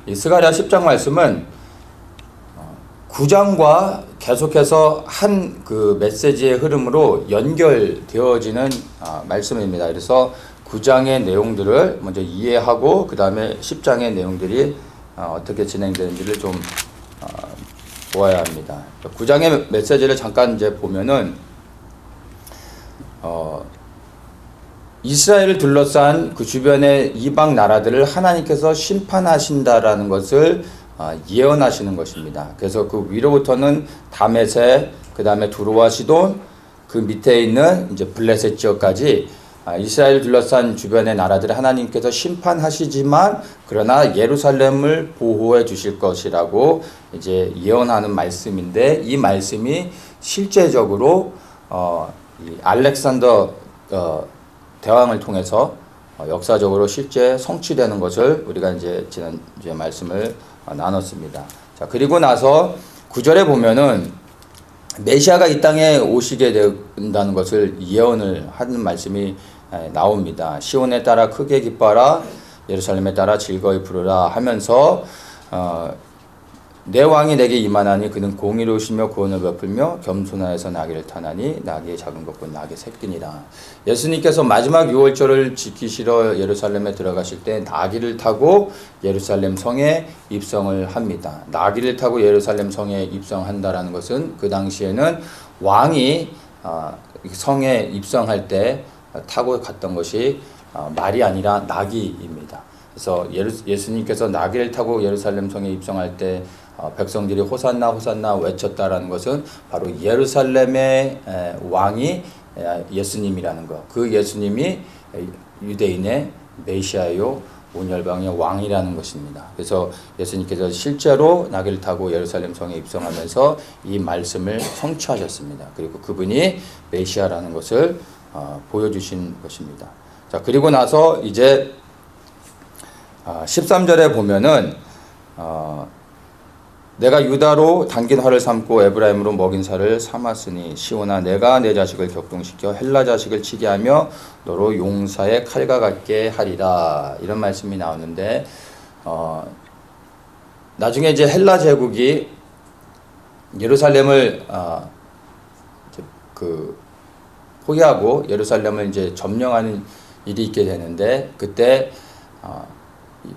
이 스가랴 10장 말씀은 9장과 계속해서 한 그 메시지의 흐름으로 연결되어지는 말씀입니다. 그래서 9장의 내용들을 먼저 이해하고 그 다음에 10장의 내용들이 어떻게 진행되는지를 좀 보아야 합니다. 9장의 메시지를 잠깐 이제 보면은 이스라엘을 둘러싼 그 주변의 이방 나라들을 하나님께서 심판하신다라는 것을 예언하시는 것입니다. 그래서 그 위로부터는 다메섹, 그 다음에 두로와 시돈, 그 밑에 있는 이제 블레셋 지역까지 이스라엘을 둘러싼 주변의 나라들을 하나님께서 심판하시지만 그러나 예루살렘을 보호해 주실 것이라고 이제 예언하는 말씀인데, 이 말씀이 실제적으로 이 알렉산더 대왕을 통해서 역사적으로 실제 성취되는 것을 우리가 이제 지난 주에 말씀을 나눴습니다. 자, 그리고 나서 9절에 보면은 메시아가 이 땅에 오시게 된다는 것을 예언을 하는 말씀이 나옵니다. 시온에 따라 크게 기뻐하라, 예루살렘에 따라 즐거이 부르라 하면서 내 왕이 내게 임하나니 그는 공의로우시며 구원을 베풀며 겸손하여서 나귀를 타나니 나귀의 작은 것과 나귀의 새끼니라. 예수님께서 마지막 유월절을 지키시러 예루살렘에 들어가실 때 나귀를 타고 예루살렘 성에 입성을 합니다. 나귀를 타고 예루살렘 성에 입성한다라는 것은 그 당시에는 왕이 성에 입성할 때 타고 갔던 것이 말이 아니라 나귀입니다. 그래서 예수님께서 나귀를 타고 예루살렘 성에 입성할 때 백성들이 호산나 호산나 외쳤다라는 것은 바로 예루살렘의 왕이 예수님이라는 것, 그 예수님이 유대인의 메시아요 온 열방의 왕이라는 것입니다. 그래서 예수님께서 실제로 나귀를 타고 예루살렘 성에 입성하면서 이 말씀을 성취하셨습니다. 그리고 그분이 메시아라는 것을 보여주신 것입니다. 자, 그리고 나서 이제 13절에 보면은 내가 유다로 당긴 활을 삼고 에브라임으로 먹인 살을 삼았으니 시온아 내가 내 자식을 격동시켜 헬라 자식을 치게 하며 너로 용사의 칼과 같게 하리라, 이런 말씀이 나오는데 나중에 이제 헬라 제국이 예루살렘을 포기하고 예루살렘을 이제 점령하는 일이 있게 되는데, 그때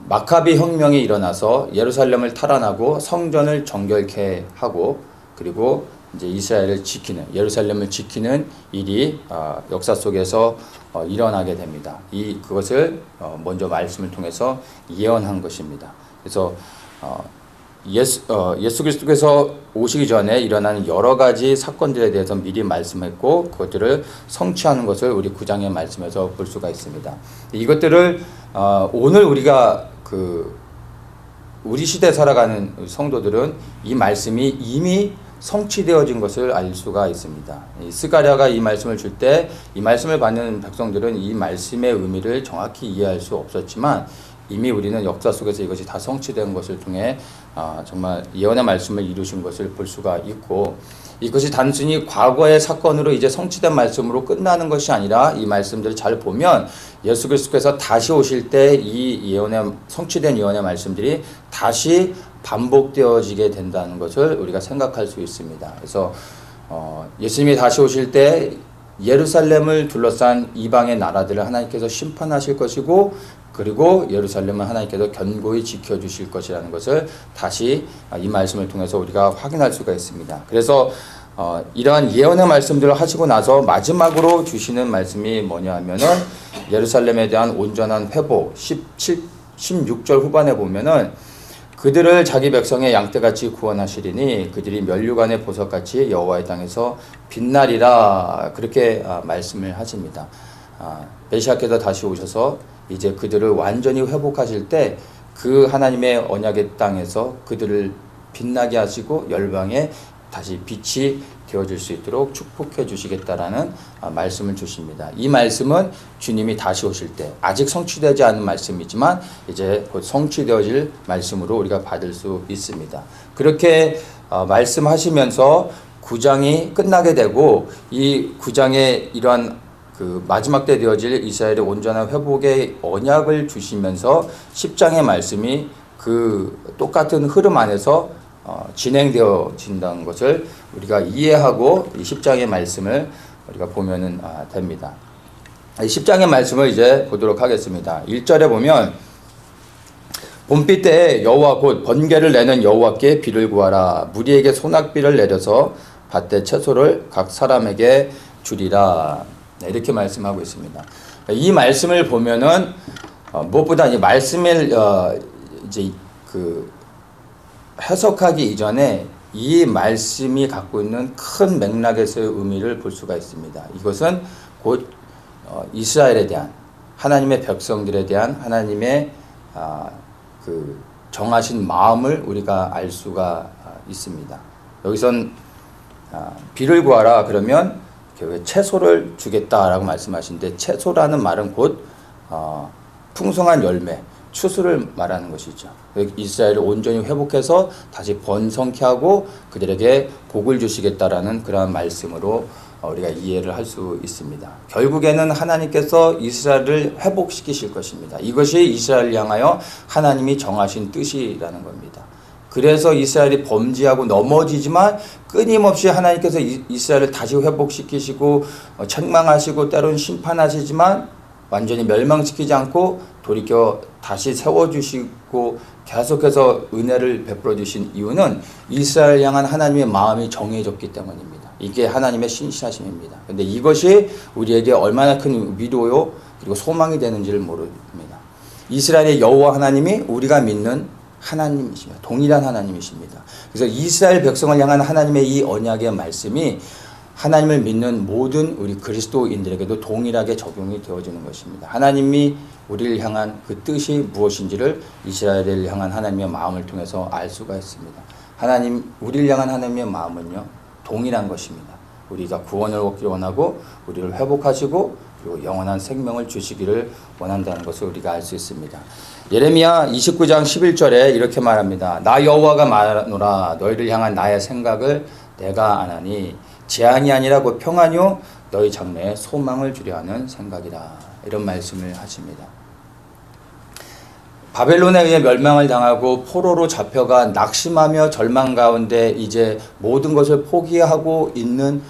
마카비 혁명이 일어나서 예루살렘을 탈환하고 성전을 정결케 하고 그리고 이제 이스라엘을 지키는, 예루살렘을 지키는 일이 역사 속에서 일어나게 됩니다. 그것을 먼저 말씀을 통해서 예언한 것입니다. 그래서 예수 그리스도께서 오시기 전에 일어나는 여러 가지 사건들에 대해서 미리 말씀했고 그것들을 성취하는 것을 우리 9장의 말씀에서 볼 수가 있습니다. 이것들을 오늘 우리가 우리 시대에 살아가는 성도들은 이 말씀이 이미 성취되어진 것을 알 수가 있습니다. 스가랴가 이 말씀을 줄 때 이 말씀을 받는 백성들은 이 말씀의 의미를 정확히 이해할 수 없었지만 이미 우리는 역사 속에서 이것이 다 성취된 것을 통해 정말 예언의 말씀을 이루신 것을 볼 수가 있고, 이것이 단순히 과거의 사건으로 이제 성취된 말씀으로 끝나는 것이 아니라 이 말씀들을 잘 보면 예수 그리스도께서 다시 오실 때 이 성취된 예언의 말씀들이 다시 반복되어지게 된다는 것을 우리가 생각할 수 있습니다. 그래서 예수님이 다시 오실 때 예루살렘을 둘러싼 이방의 나라들을 하나님께서 심판하실 것이고 그리고 예루살렘은 하나님께서 견고히 지켜주실 것이라는 것을 다시 이 말씀을 통해서 우리가 확인할 수가 있습니다. 그래서 이러한 예언의 말씀들을 하시고 나서 마지막으로 주시는 말씀이 뭐냐 하면은 예루살렘에 대한 온전한 회복, 16절 후반에 보면은 그들을 자기 백성의 양떼같이 구원하시리니 그들이 면류관의 보석같이 여호와의 땅에서 빛나리라, 그렇게 말씀을 하십니다. 메시아께서 다시 오셔서 이제 그들을 완전히 회복하실 때 그 하나님의 언약의 땅에서 그들을 빛나게 하시고 열방에 다시 빛이 되어질 수 있도록 축복해 주시겠다라는 말씀을 주십니다. 이 말씀은 주님이 다시 오실 때 아직 성취되지 않은 말씀이지만 이제 곧 성취되어질 말씀으로 우리가 받을 수 있습니다. 그렇게 말씀하시면서 9장이 끝나게 되고 이 9장의 이러한 마지막 때 되어질 이스라엘의 온전한 회복의 언약을 주시면서 10장의 말씀이 그 똑같은 흐름 안에서 진행되어진다는 것을 우리가 이해하고 이 10장의 말씀을 우리가 보면은 됩니다. 이 10장의 말씀을 이제 보도록 하겠습니다. 1절에 보면 봄비 때에 여호와 곧 번개를 내는 여호와께 비를 구하라. 무리에게 소낙비를 내려서 밭에 채소를 각 사람에게 주리라. 네, 이렇게 말씀하고 있습니다. 이 말씀을 보면은 무엇보다 이 말씀을 이제 그 해석하기 이전에 이 말씀이 갖고 있는 큰 맥락에서의 의미를 볼 수가 있습니다. 이것은 곧 이스라엘에 대한 하나님의 백성들에 대한 하나님의 그 정하신 마음을 우리가 알 수가 있습니다. 여기선 비를 구하라 그러면 채소를 주겠다라고 말씀하시는데 채소라는 말은 곧 풍성한 열매, 추수를 말하는 것이죠. 이스라엘을 온전히 회복해서 다시 번성케 하고 그들에게 복을 주시겠다라는 그러한 말씀으로 우리가 이해를 할 수 있습니다. 결국에는 하나님께서 이스라엘을 회복시키실 것입니다. 이것이 이스라엘을 향하여 하나님이 정하신 뜻이라는 겁니다. 그래서 이스라엘이 범죄하고 넘어지지만 끊임없이 하나님께서 이스라엘을 다시 회복시키시고 책망하시고 때로는 심판하시지만 완전히 멸망시키지 않고 돌이켜 다시 세워주시고 계속해서 은혜를 베풀어 주신 이유는 이스라엘 향한 하나님의 마음이 정해졌기 때문입니다. 이게 하나님의 신실하심입니다. 그런데 이것이 우리에게 얼마나 큰 위로요 그리고 소망이 되는지를 모릅니다. 이스라엘의 여호와 하나님이 우리가 믿는 하나님이십니다. 동일한 하나님이십니다. 그래서 이스라엘 백성을 향한 하나님의 이 언약의 말씀이 하나님을 믿는 모든 우리 그리스도인들에게도 동일하게 적용이 되어지는 것입니다. 하나님이 우리를 향한 그 뜻이 무엇인지를 이스라엘을 향한 하나님의 마음을 통해서 알 수가 있습니다. 우리를 향한 하나님의 마음은요, 동일한 것입니다. 우리가 구원을 얻기를 원하고 우리를 회복하시고 그리고 영원한 생명을 주시기를 원한다는 것을 우리가 알 수 있습니다. 예레미야 29장 11절에 이렇게 말합니다. 나 여호와가 말하노라 너희를 향한 나의 생각을 내가 아나니 재앙이 아니라 곧 평안이요 너희 장래에 소망을 주려 하는 생각이라. 이런 말씀을 하십니다. 바벨론에 의해 멸망을 당하고 포로로 잡혀가 낙심하며 절망 가운데 이제 모든 것을 포기하고 있는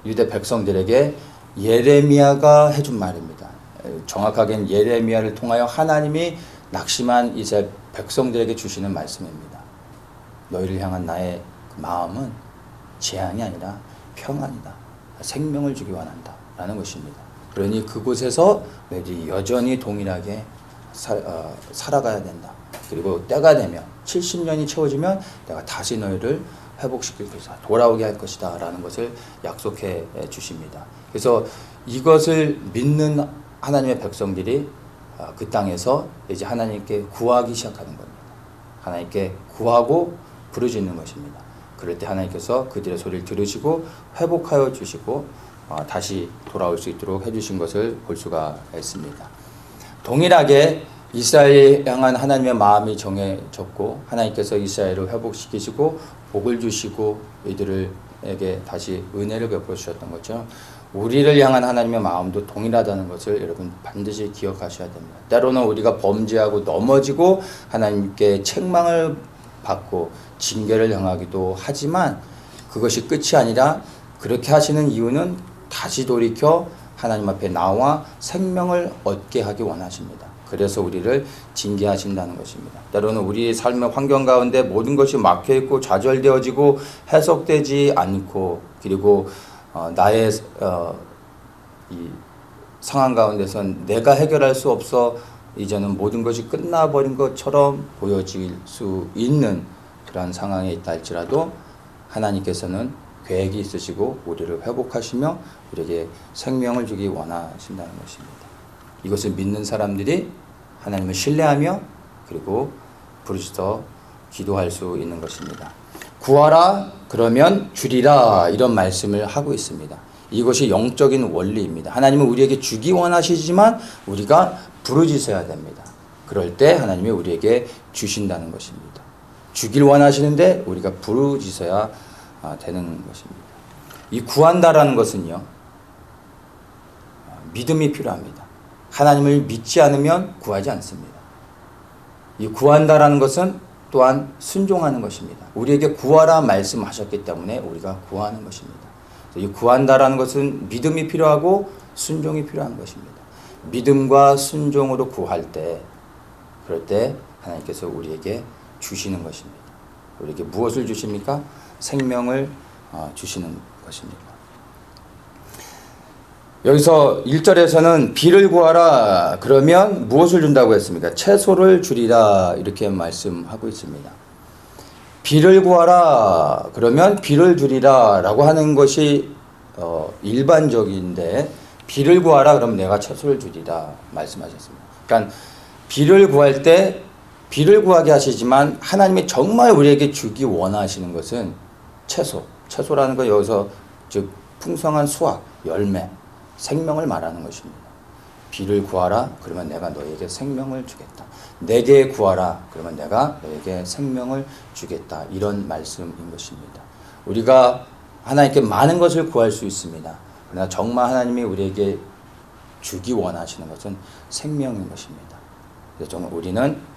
유대 백성들에게 예레미야가 해준 말입니다. 정확하게는 예레미야를 통하여 하나님이 낙심한 이제 백성들에게 주시는 말씀입니다. 너희를 향한 나의 마음은 재앙이 아니라 평안이다. 생명을 주기 원한다. 라는 것입니다. 그러니 그곳에서 너희들이 여전히 동일하게 살아가야 된다. 그리고 때가 되면 70년이 채워지면 내가 다시 너희를 회복시킬 것이다. 돌아오게 할 것이다. 라는 것을 약속해 주십니다. 그래서 이것을 믿는 하나님의 백성들이 그 땅에서 이제 하나님께 구하기 시작하는 겁니다. 하나님께 구하고 부르짖는 것입니다. 그럴 때 하나님께서 그들의 소리를 들으시고 회복하여 주시고 다시 돌아올 수 있도록 해주신 것을 볼 수가 있습니다. 동일하게 이스라엘 향한 하나님의 마음이 정해졌고 하나님께서 이스라엘을 회복시키시고 복을 주시고 이들에게 다시 은혜를 베풀어 주셨던 것처럼 우리를 향한 하나님의 마음도 동일하다는 것을 여러분 반드시 기억하셔야 됩니다. 때로는 우리가 범죄하고 넘어지고 하나님께 책망을 받고 징계를 당하기도 하지만 그것이 끝이 아니라 그렇게 하시는 이유는 다시 돌이켜 하나님 앞에 나와 생명을 얻게 하기 원하십니다. 그래서 우리를 징계하신다는 것입니다. 때로는 우리 삶의 환경 가운데 모든 것이 막혀있고 좌절되어지고 해석되지 않고 그리고 나의 이 상황 가운데선 내가 해결할 수 없어 이제는 모든 것이 끝나버린 것처럼 보여질 수 있는 그러한 상황에 있다 할지라도 하나님께서는 계획이 있으시고 우리를 회복하시며 우리에게 생명을 주기 원하신다는 것입니다. 이것을 믿는 사람들이 하나님을 신뢰하며 그리고 부르짖어 기도할 수 있는 것입니다. 구하라 그러면 주리라 이런 말씀을 하고 있습니다. 이것이 영적인 원리입니다. 하나님은 우리에게 주기 원하시지만 우리가 부르짖어야 됩니다. 그럴 때 하나님이 우리에게 주신다는 것입니다. 주길 원하시는데 우리가 부르짖어야 되는 것입니다. 이 구한다라는 것은요, 믿음이 필요합니다. 하나님을 믿지 않으면 구하지 않습니다. 이 구한다라는 것은 또한 순종하는 것입니다. 우리에게 구하라 말씀하셨기 때문에 우리가 구하는 것입니다. 이 구한다라는 것은 믿음이 필요하고 순종이 필요한 것입니다. 믿음과 순종으로 구할 때, 그럴 때 하나님께서 우리에게 주시는 것입니다. 우리에게 무엇을 주십니까? 생명을 주시는 것입니다. 여기서 1절에서는 비를 구하라 그러면 무엇을 준다고 했습니까? 채소를 주리라 이렇게 말씀하고 있습니다. 비를 구하라 그러면 비를 주리라 라고 하는 것이 일반적인데, 비를 구하라 그러면 내가 채소를 주리라 말씀하셨습니다. 그러니까 비를 구할 때 비를 구하게 하시지만 하나님이 정말 우리에게 주기 원하시는 것은 채소라는 건 여기서 즉 풍성한 수확, 열매, 생명을 말하는 것입니다. 비를 구하라 그러면 내가 너에게 생명을 주겠다. 내게 구하라 그러면 내가 너에게 생명을 주겠다. 이런 말씀인 것입니다. 우리가 하나님께 많은 것을 구할 수 있습니다. 그러나 정말 하나님이 우리에게 주기 원하시는 것은 생명인 것입니다. 그래서 정말 우리는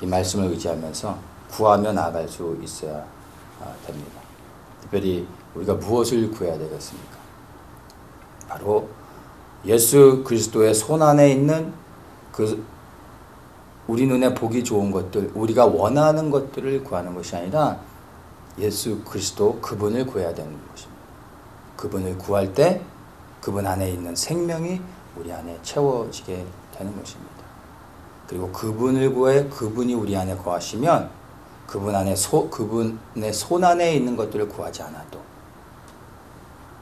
이 말씀을 의지하면서 구하며 나아갈 수 있어야 됩니다. 특별히 우리가 무엇을 구해야 되겠습니까? 바로 예수 그리스도의 손 안에 있는 그 우리 눈에 보기 좋은 것들, 우리가 원하는 것들을 구하는 것이 아니라 예수 그리스도 그분을 구해야 되는 것입니다. 그분을 구할 때 그분 안에 있는 생명이 우리 안에 채워지게 되는 것입니다. 그리고 그분을 구해 그분이 우리 안에 거하시면 그분의 손 안에 있는 것들을 구하지 않아도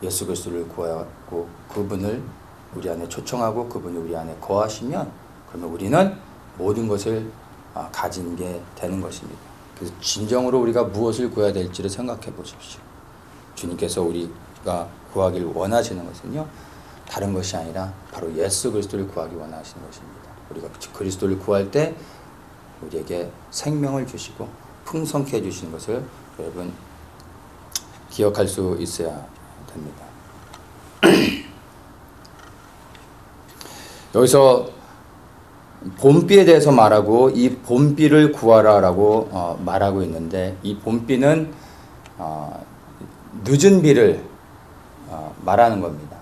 예수 그리스도를 구하고 그분을 우리 안에 초청하고 그분이 우리 안에 거하시면 그러면 우리는 모든 것을 가진 게 되는 것입니다. 그래서 진정으로 우리가 무엇을 구해야 될지를 생각해 보십시오. 주님께서 우리가 구하기를 원하시는 것은요, 다른 것이 아니라 바로 예수 그리스도를 구하기 원하시는 것입니다. 우리가 그리스도를 구할 때 우리에게 생명을 주시고 풍성케 해주시는 것을 여러분 기억할 수 있어야 됩니다. 여기서 봄비에 대해서 말하고 이 봄비를 구하라라고 말하고 있는데, 이 봄비는 늦은 비를 말하는 겁니다.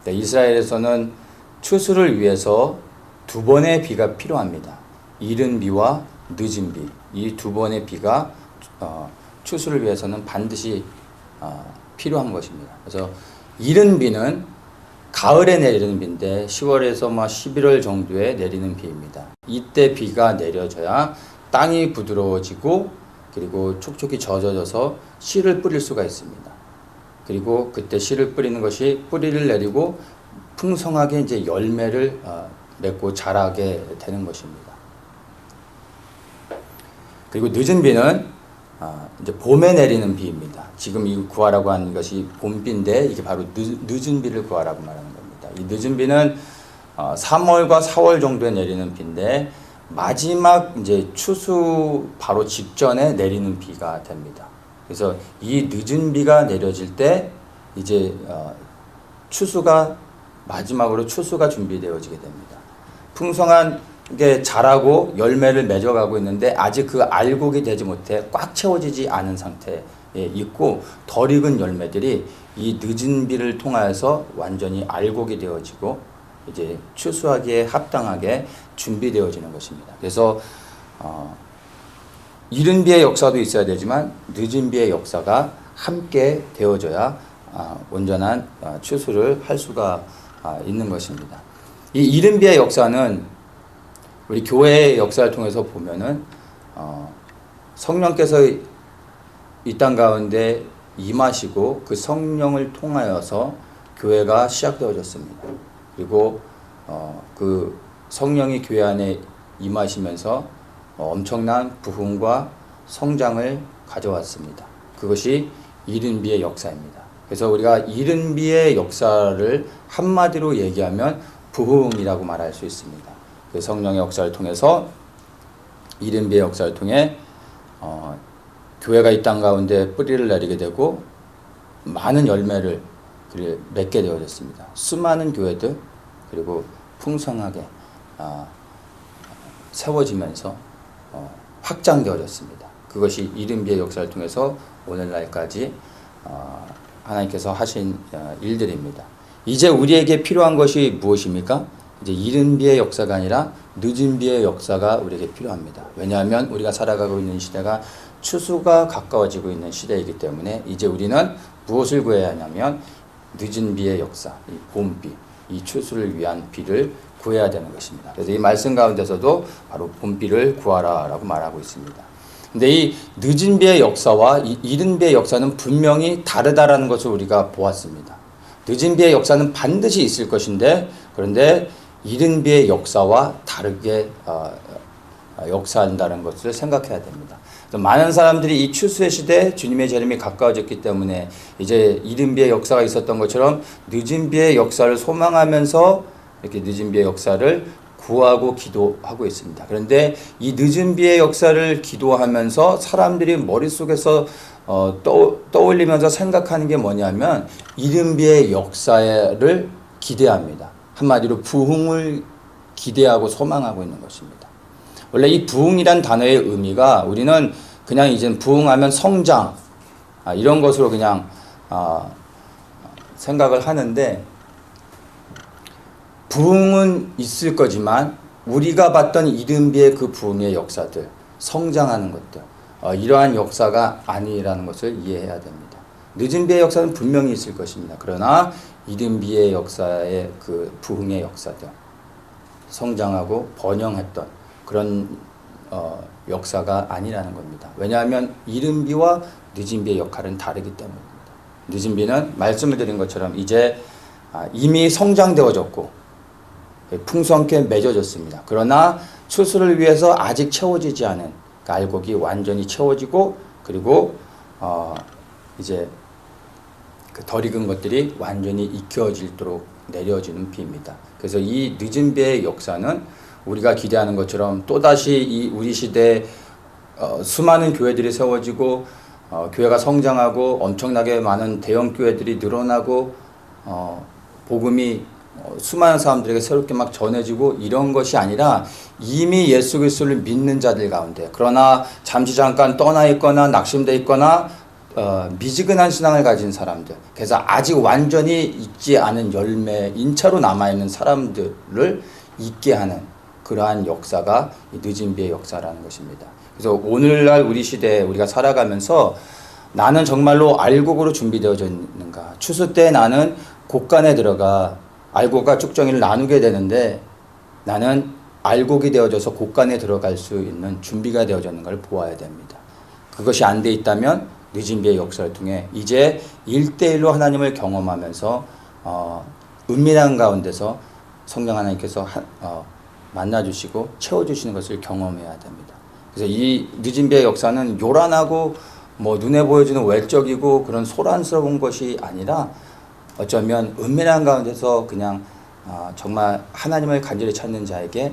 이스라엘에서는 추수를 위해서 두 번의 비가 필요합니다. 이른 비와 늦은 비, 이 두 번의 비가 추수를 위해서는 반드시 필요한 것입니다. 그래서 이른 비는 가을에 내리는 비인데 10월에서 11월 정도에 내리는 비입니다. 이때 비가 내려져야 땅이 부드러워지고 그리고 촉촉이 젖어져서 씨를 뿌릴 수가 있습니다. 그리고 그때 씨를 뿌리는 것이 뿌리를 내리고 풍성하게 이제 열매를 맺고 자라게 되는 것입니다. 그리고 늦은 비는 이제 봄에 내리는 비입니다. 지금 이 구하라고 하는 것이 봄비인데 이게 바로 늦은 비를 구하라고 말하는 겁니다. 이 늦은 비는 3월과 4월 정도에 내리는 비인데 마지막 이제 추수 바로 직전에 내리는 비가 됩니다. 그래서 이 늦은 비가 내려질 때 이제 추수가 마지막으로 추수가 준비되어지게 됩니다. 풍성한 게 자라고 열매를 맺어가고 있는데 아직 그 알곡이 되지 못해 꽉 채워지지 않은 상태에 있고, 덜 익은 열매들이 이 늦은 비를 통하여서 완전히 알곡이 되어지고 이제 추수하기에 합당하게 준비되어지는 것입니다. 그래서 이른 비의 역사도 있어야 되지만 늦은 비의 역사가 함께 되어져야 온전한 추수를 할 수가 있는 것입니다. 이 이른 비의 역사는 우리 교회의 역사를 통해서 보면은 성령께서 이 땅 가운데 임하시고 그 성령을 통하여서 교회가 시작되어졌습니다. 그리고 그 성령이 교회 안에 임하시면서 엄청난 부흥과 성장을 가져왔습니다. 그것이 이른 비의 역사입니다. 그래서 우리가 이른 비의 역사를 한마디로 얘기하면 부흥이라고 말할 수 있습니다. 그 성령의 역사를 통해서 이른 비의 역사를 통해 교회가 이 땅 가운데 뿌리를 내리게 되고 많은 열매를 맺게 되어졌습니다. 수많은 교회들 그리고 풍성하게 세워지면서 확장되어졌습니다. 그것이 이른비의 역사를 통해서 오늘날까지 하나님께서 하신 일들입니다. 이제 우리에게 필요한 것이 무엇입니까? 이제 이른비의 역사가 아니라 늦은비의 역사가 우리에게 필요합니다. 왜냐하면 우리가 살아가고 있는 시대가 추수가 가까워지고 있는 시대이기 때문에 이제 우리는 무엇을 구해야 하냐면 늦은비의 역사, 이 봄비, 이 추수를 위한 비를 구해야 되는 것입니다. 그래서 이 말씀 가운데서도 바로 봄비를 구하라 라고 말하고 있습니다. 근데 이 늦은 비의 역사와 이 이른 비의 역사는 분명히 다르다라는 것을 우리가 보았습니다. 늦은 비의 역사는 반드시 있을 것인데, 그런데 이른 비의 역사와 다르게 역사한다는 것을 생각해야 됩니다. 많은 사람들이 이 추수의 시대에 주님의 재림이 가까워졌기 때문에 이제 이른 비의 역사가 있었던 것처럼 늦은 비의 역사를 소망하면서 이렇게 늦은 비의 역사를 구하고 기도하고 있습니다. 그런데 이 늦은 비의 역사를 기도하면서 사람들이 머릿속에서 떠올리면서 생각하는 게 뭐냐면 이른 비의 역사를 기대합니다. 한마디로 부흥을 기대하고 소망하고 있는 것입니다. 원래 이 부흥이란 단어의 의미가 우리는 그냥 이제 부흥하면 성장 이런 것으로 그냥 생각을 하는데, 부흥은 있을 거지만 우리가 봤던 이른비의 그 부흥의 역사들, 성장하는 것들, 이러한 역사가 아니라는 것을 이해해야 됩니다. 늦은비의 역사는 분명히 있을 것입니다. 그러나 이른비의 역사의 그 부흥의 역사들, 성장하고 번영했던 그런 역사가 아니라는 겁니다. 왜냐하면 이른비와 늦은비의 역할은 다르기 때문입니다. 늦은비는 말씀을 드린 것처럼 이제 이미 성장되어졌고 풍성하게 맺어졌습니다. 그러나 추수를 위해서 아직 채워지지 않은 그 알곡이 완전히 채워지고, 그리고 이제 그 덜 익은 것들이 완전히 익혀지도록 내려지는 비입니다. 그래서 이 늦은 비의 역사는 우리가 기대하는 것처럼 또다시 이 우리 시대에 수많은 교회들이 세워지고 교회가 성장하고 엄청나게 많은 대형 교회들이 늘어나고 복음이 수많은 사람들에게 새롭게 막 전해지고 이런 것이 아니라 이미 예수 그리스도를 믿는 자들 가운데, 그러나 잠시 잠깐 떠나 있거나 낙심돼 있거나 미지근한 신앙을 가진 사람들, 그래서 아직 완전히 익지 않은 열매인 채로 남아있는 사람들을 잊게 하는 그러한 역사가 늦은 비의 역사라는 것입니다. 그래서 오늘날 우리 시대에 우리가 살아가면서 나는 정말로 알곡으로 준비되어져 있는가? 추수 때 나는 곡간에 들어가 알곡과 쭉정이를 나누게 되는데 나는 알곡이 되어져서 곡간에 들어갈 수 있는 준비가 되어졌는가를 보아야 됩니다. 그것이 안 돼 있다면 늦은 비의 역사를 통해 이제 1대1로 하나님을 경험하면서 은밀한 가운데서 성령 하나님께서 만나주시고 채워주시는 것을 경험해야 됩니다. 그래서 이 늦은 비의 역사는 요란하고 눈에 보여지는 외적이고 그런 소란스러운 것이 아니라 어쩌면 은밀한 가운데서 그냥 정말 하나님을 간절히 찾는 자에게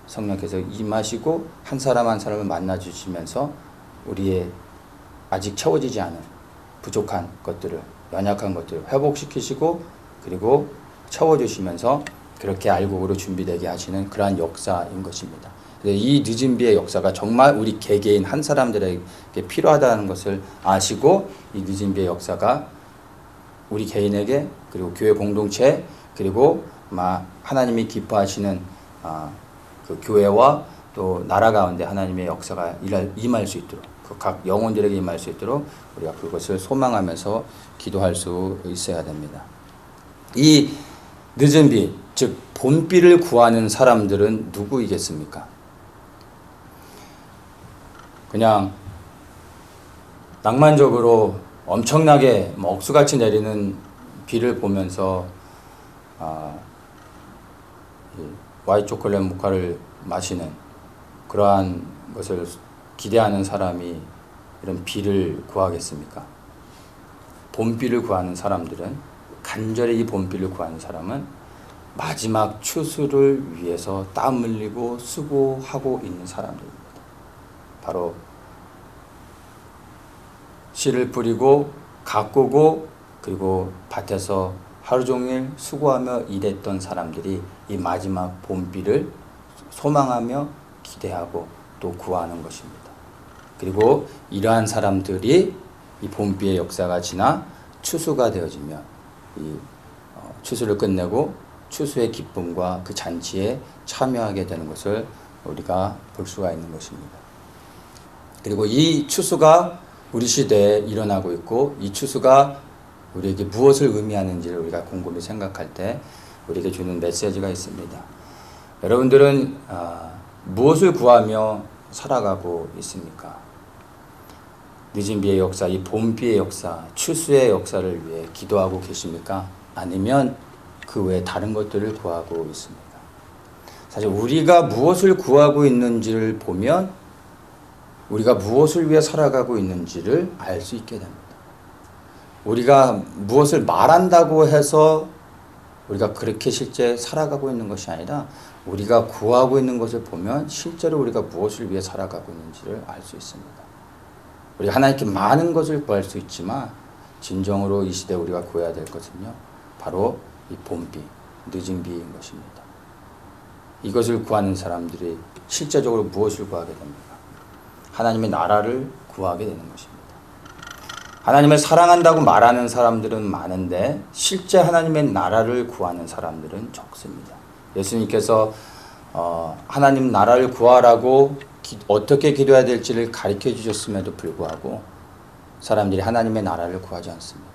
성령께서 임하시고 한 사람 한 사람을 만나주시면서 우리의 아직 채워지지 않은 부족한 것들을, 연약한 것들을 회복시키시고 그리고 채워주시면서 그렇게 알곡으로 준비되게 하시는 그러한 역사인 것입니다. 이 늦은 비의 역사가 정말 우리 개개인 한 사람들에게 필요하다는 것을 아시고 이 늦은 비의 역사가 우리 개인에게 그리고 교회 공동체 그리고 하나님이 기뻐하시는 그 교회와 또 나라 가운데 하나님의 역사가 임할 수 있도록, 그 각 영혼들에게 임할 수 있도록 우리가 그것을 소망하면서 기도할 수 있어야 됩니다. 이 늦은 비, 즉 봄비를 구하는 사람들은 누구이겠습니까? 그냥 낭만적으로 엄청나게 억수같이 내리는 비를 보면서 화이트 초콜릿 모카를 마시는 그러한 것을 기대하는 사람이 이런 비를 구하겠습니까? 봄비를 구하는 사람들은, 간절히 이 봄비를 구하는 사람은 마지막 추수를 위해서 땀 흘리고 수고하고 있는 사람들입니다. 바로 씨를 뿌리고 가꾸고 그리고 밭에서 하루 종일 수고하며 일했던 사람들이 이 마지막 봄비를 소망하며 기대하고 또 구하는 것입니다. 그리고 이러한 사람들이 이 봄비의 역사가 지나 추수가 되어지면 이 추수를 끝내고 추수의 기쁨과 그 잔치에 참여하게 되는 것을 우리가 볼 수가 있는 것입니다. 그리고 이 추수가 우리 시대에 일어나고 있고 이 추수가 우리에게 무엇을 의미하는지를 우리가 곰곰이 생각할 때 우리에게 주는 메시지가 있습니다. 여러분들은 무엇을 구하며 살아가고 있습니까? 늦은 비의 역사, 이 봄비의 역사, 추수의 역사를 위해 기도하고 계십니까? 아니면 그 외에 다른 것들을 구하고 있습니까? 사실 우리가 무엇을 구하고 있는지를 보면 우리가 무엇을 위해 살아가고 있는지를 알 수 있게 됩니다. 우리가 무엇을 말한다고 해서 우리가 그렇게 실제 살아가고 있는 것이 아니라 우리가 구하고 있는 것을 보면 실제로 우리가 무엇을 위해 살아가고 있는지를 알 수 있습니다. 우리가 하나님께 많은 것을 구할 수 있지만 진정으로 이 시대에 우리가 구해야 될 것은요, 바로 이 봄비, 늦은 비인 것입니다. 이것을 구하는 사람들이 실제적으로 무엇을 구하게 됩니까? 하나님의 나라를 구하게 되는 것입니다. 하나님을 사랑한다고 말하는 사람들은 많은데 실제 하나님의 나라를 구하는 사람들은 적습니다. 예수님께서 하나님 나라를 구하라고 어떻게 기도해야 될지를 가르쳐 주셨음에도 불구하고 사람들이 하나님의 나라를 구하지 않습니다.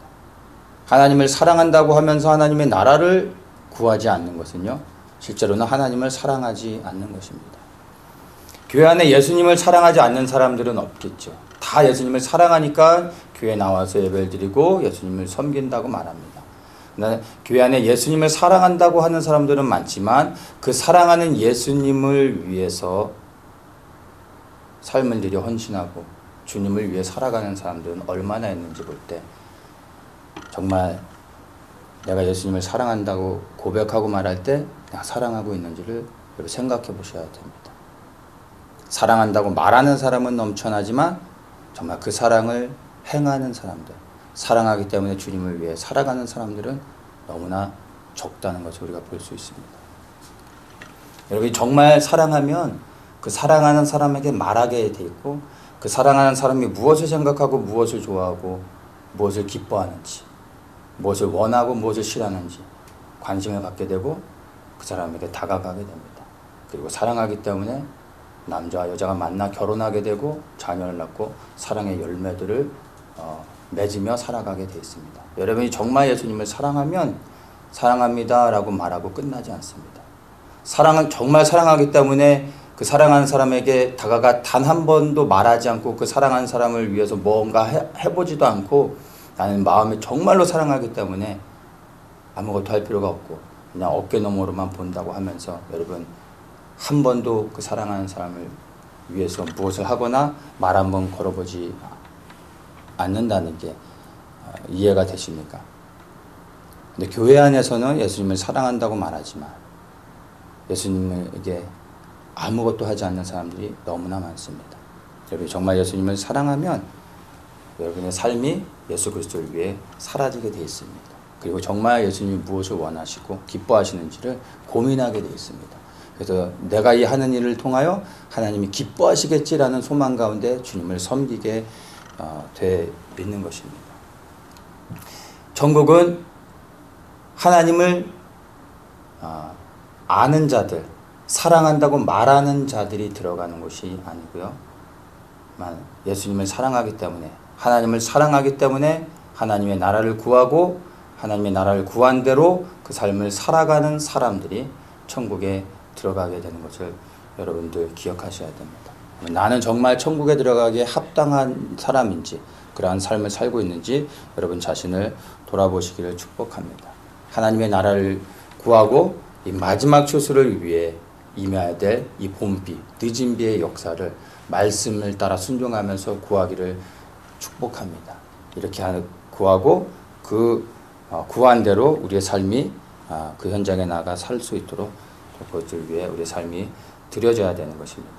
하나님을 사랑한다고 하면서 하나님의 나라를 구하지 않는 것은요, 실제로는 하나님을 사랑하지 않는 것입니다. 교회 안에 예수님을 사랑하지 않는 사람들은 없겠죠. 다 예수님을 사랑하니까 교회에 나와서 예배를 드리고 예수님을 섬긴다고 말합니다. 교회 안에 예수님을 사랑한다고 하는 사람들은 많지만 그 사랑하는 예수님을 위해서 삶을 들여 헌신하고 주님을 위해 살아가는 사람들은 얼마나 있는지 볼 때 정말 내가 예수님을 사랑한다고 고백하고 말할 때 내가 사랑하고 있는지를 생각해 보셔야 됩니다. 사랑한다고 말하는 사람은 넘쳐나지만 정말 그 사랑을 행하는 사람들, 사랑하기 때문에 주님을 위해 살아가는 사람들은 너무나 적다는 것을 우리가 볼 수 있습니다. 여러분이 정말 사랑하면 그 사랑하는 사람에게 말하게 돼 있고 그 사랑하는 사람이 무엇을 생각하고 무엇을 좋아하고 무엇을 기뻐하는지 무엇을 원하고 무엇을 싫어하는지 관심을 갖게 되고 그 사람에게 다가가게 됩니다. 그리고 사랑하기 때문에 남자와 여자가 만나 결혼하게 되고 자녀를 낳고 사랑의 열매들을 맺으며 살아가게 되어 있습니다. 여러분이 정말 예수님을 사랑하면 사랑합니다 라고 말하고 끝나지 않습니다. 사랑은 정말 사랑하기 때문에 그 사랑하는 사람에게 다가가 단 한 번도 말하지 않고 그 사랑하는 사람을 위해서 뭔가 해보지도 않고 나는 마음에 정말로 사랑하기 때문에 아무것도 할 필요가 없고 그냥 어깨 너머로만 본다고 하면서 여러분 한 번도 그 사랑하는 사람을 위해서 무엇을 하거나 말 한 번 걸어보지 않는다는 게 이해가 되십니까? 근데 교회 안에서는 예수님을 사랑한다고 말하지만 예수님에게 아무것도 하지 않는 사람들이 너무나 많습니다. 여러분이 정말 예수님을 사랑하면 여러분의 삶이 예수 그리스도를 위해 사라지게 되어 있습니다. 그리고 정말 예수님이 무엇을 원하시고 기뻐하시는지를 고민하게 되어 있습니다. 그래서 내가 이 하는 일을 통하여 하나님이 기뻐하시겠지라는 소망 가운데 주님을 섬기게 돼 있는 것입니다. 천국은 하나님을 아는 자들, 사랑한다고 말하는 자들이 들어가는 곳이 아니고요. 예수님을 사랑하기 때문에 하나님을 사랑하기 때문에 하나님의 나라를 구하고 하나님의 나라를 구한 대로 그 삶을 살아가는 사람들이 천국에 들어가게 되는 것을 여러분들 기억하셔야 됩니다. 나는 정말 천국에 들어가기에 합당한 사람인지 그러한 삶을 살고 있는지 여러분 자신을 돌아보시기를 축복합니다. 하나님의 나라를 구하고 이 마지막 추수를 위해 임해야 될 이 봄비, 늦은 비의 역사를 말씀을 따라 순종하면서 구하기를 축복합니다. 이렇게 구하고 그 구한 대로 우리의 삶이 그 현장에 나가 살 수 있도록 그것을 위해 우리의 삶이 드려져야 되는 것입니다.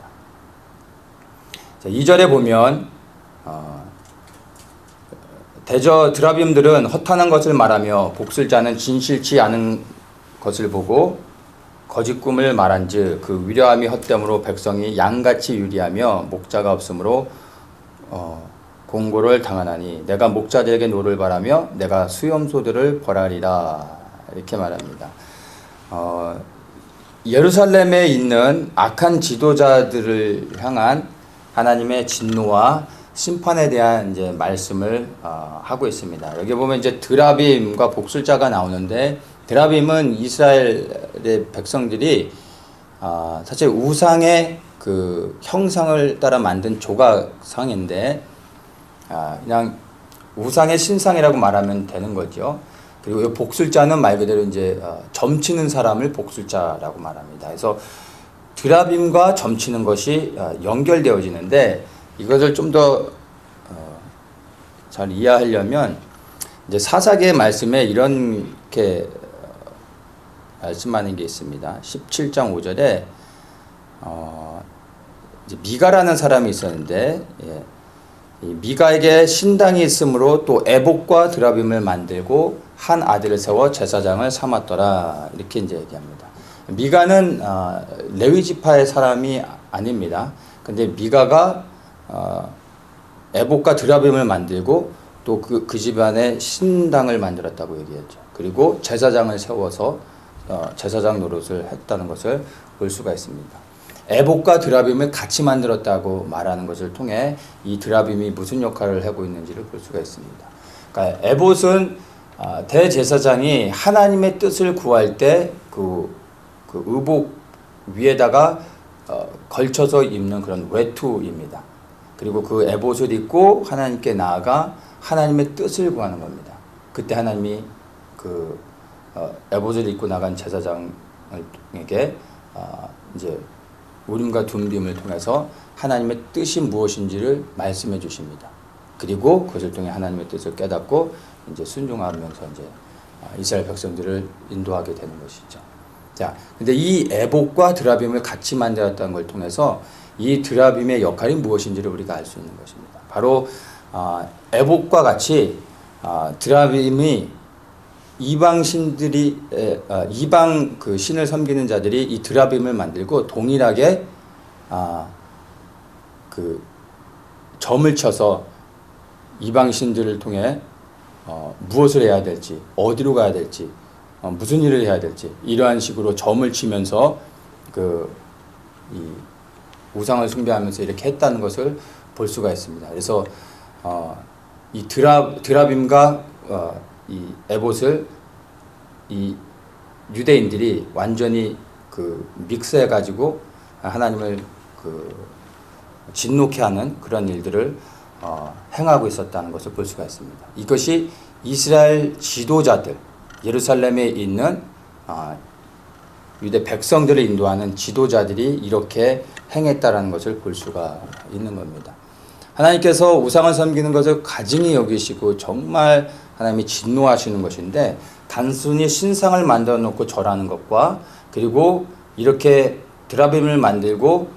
2절에 보면 대저 드라빔들은 허탄한 것을 말하며 복술자는 진실치 않은 것을 보고 거짓 꿈을 말한즉 그 위려함이 헛됨으로 백성이 양같이 유리하며 목자가 없으므로 공고를 당하나니 내가 목자들에게 노를 바라며 내가 수염소들을 벌하리라 이렇게 말합니다. 예루살렘에 있는 악한 지도자들을 향한 하나님의 진노와 심판에 대한 이제 말씀을 하고 있습니다. 여기 보면 이제 드라빔과 복술자가 나오는데 드라빔은 이스라엘의 백성들이 사실 우상의 그 형상을 따라 만든 조각상인데 그냥 우상의 신상이라고 말하면 되는 거죠. 그리고 이 복술자는 말 그대로 이제 점치는 사람을 복술자라고 말합니다. 그래서 드라빔과 점치는 것이 연결되어지는데 이것을 좀 더 잘 이해하려면 이제 사사기의 말씀에 이렇게 말씀하는 게 있습니다. 17장 5절에 이제 미가라는 사람이 있었는데 이 미가에게 신당이 있으므로 또 에봇과 드라빔을 만들고 한 아들을 세워 제사장을 삼았더라 이렇게 이제 얘기합니다. 미가는 레위 지파의 사람이 아닙니다. 근데 미가가 에봇과 드라빔을 만들고 또 그 집안에 신당을 만들었다고 얘기했죠. 그리고 제사장을 세워서 제사장 노릇을 했다는 것을 볼 수가 있습니다. 에봇과 드라빔을 같이 만들었다고 말하는 것을 통해 이 드라빔이 무슨 역할을 하고 있는지를 볼 수가 있습니다. 그러니까 에봇은 대제사장이 하나님의 뜻을 구할 때 그 의복 위에다가 걸쳐서 입는 그런 외투입니다. 그리고 그 에봇을 입고 하나님께 나아가 하나님의 뜻을 구하는 겁니다. 그때 하나님이 그 에봇을 입고 나간 제사장에게 이제 우림과 둠빔을 통해서 하나님의 뜻이 무엇인지를 말씀해 주십니다. 그리고 그것을 통해 하나님의 뜻을 깨닫고 이제 순종하면서 이제 이스라엘 백성들을 인도하게 되는 것이죠. 자, 근데 이 에봇과 드라빔을 같이 만들었다는 걸 통해서 이 드라빔의 역할이 무엇인지를 우리가 알 수 있는 것입니다. 바로 에봇과 같이 드라빔이 이방 신들이 이방 그 신을 섬기는 자들이 이 드라빔을 만들고 동일하게 그 점을 쳐서 이방 신들을 통해 무엇을 해야 될지, 어디로 가야 될지, 무슨 일을 해야 될지 이러한 식으로 점을 치면서 이 우상을 숭배하면서 이렇게 했다는 것을 볼 수가 있습니다. 그래서 이 드라빔과 이 에봇을 이 유대인들이 완전히 믹스해 가지고 하나님을 진노케 하는 그런 일들을 행하고 있었다는 것을 볼 수가 있습니다. 이것이 이스라엘 지도자들, 예루살렘에 있는 유대 백성들을 인도하는 지도자들이 이렇게 행했다라는 것을 볼 수가 있는 겁니다. 하나님께서 우상을 섬기는 것을 가증히 여기시고 정말 하나님이 진노하시는 것인데 단순히 신상을 만들어 놓고 절하는 것과 그리고 이렇게 드라빔을 만들고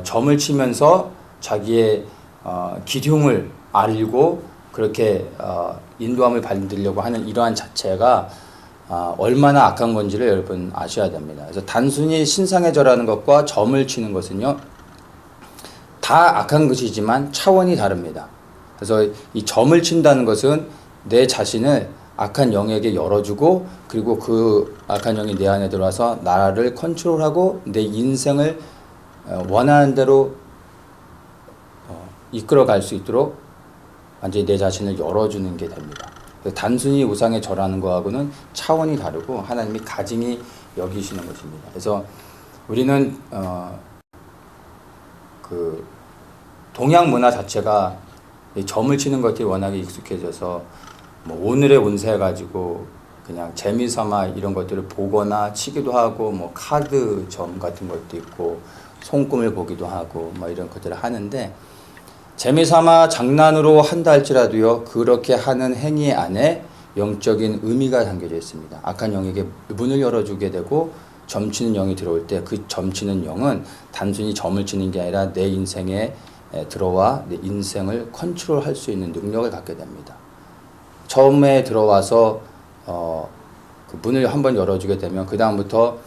점을 치면서 자기의 기둥을 알고 그렇게 인도함을 받으려고 하는 이러한 자체가 얼마나 악한 건지를 여러분 아셔야 됩니다. 그래서 단순히 신상에 절하는 것과 점을 치는 것은요 다 악한 것이지만 차원이 다릅니다. 그래서 이 점을 친다는 것은 내 자신을 악한 영에게 열어주고 그리고 그 악한 영이 내 안에 들어와서 나를 컨트롤하고 내 인생을 원하는 대로 이끌어갈 수 있도록 완전히 내 자신을 열어주는 게 됩니다. 단순히 우상에 절하는 거하고는 차원이 다르고 하나님이 가증히 여기시는 것입니다. 그래서 우리는 그 동양 문화 자체가 점을 치는 것들이 워낙에 익숙해져서 뭐 오늘의 운세 가지고 그냥 재미삼아 이런 것들을 보거나 치기도 하고 뭐 카드 점 같은 것도 있고 손금을 보기도 하고 뭐 이런 것들을 하는데 재미삼아 장난으로 한다 할지라도요 그렇게 하는 행위 안에 영적인 의미가 담겨져 있습니다. 악한 영에게 문을 열어주게 되고 점치는 영이 들어올 때 그 점치는 영은 단순히 점을 치는 게 아니라 내 인생에 들어와 내 인생을 컨트롤할 수 있는 능력을 갖게 됩니다. 처음에 들어와서 그 문을 한번 열어주게 되면 그 다음부터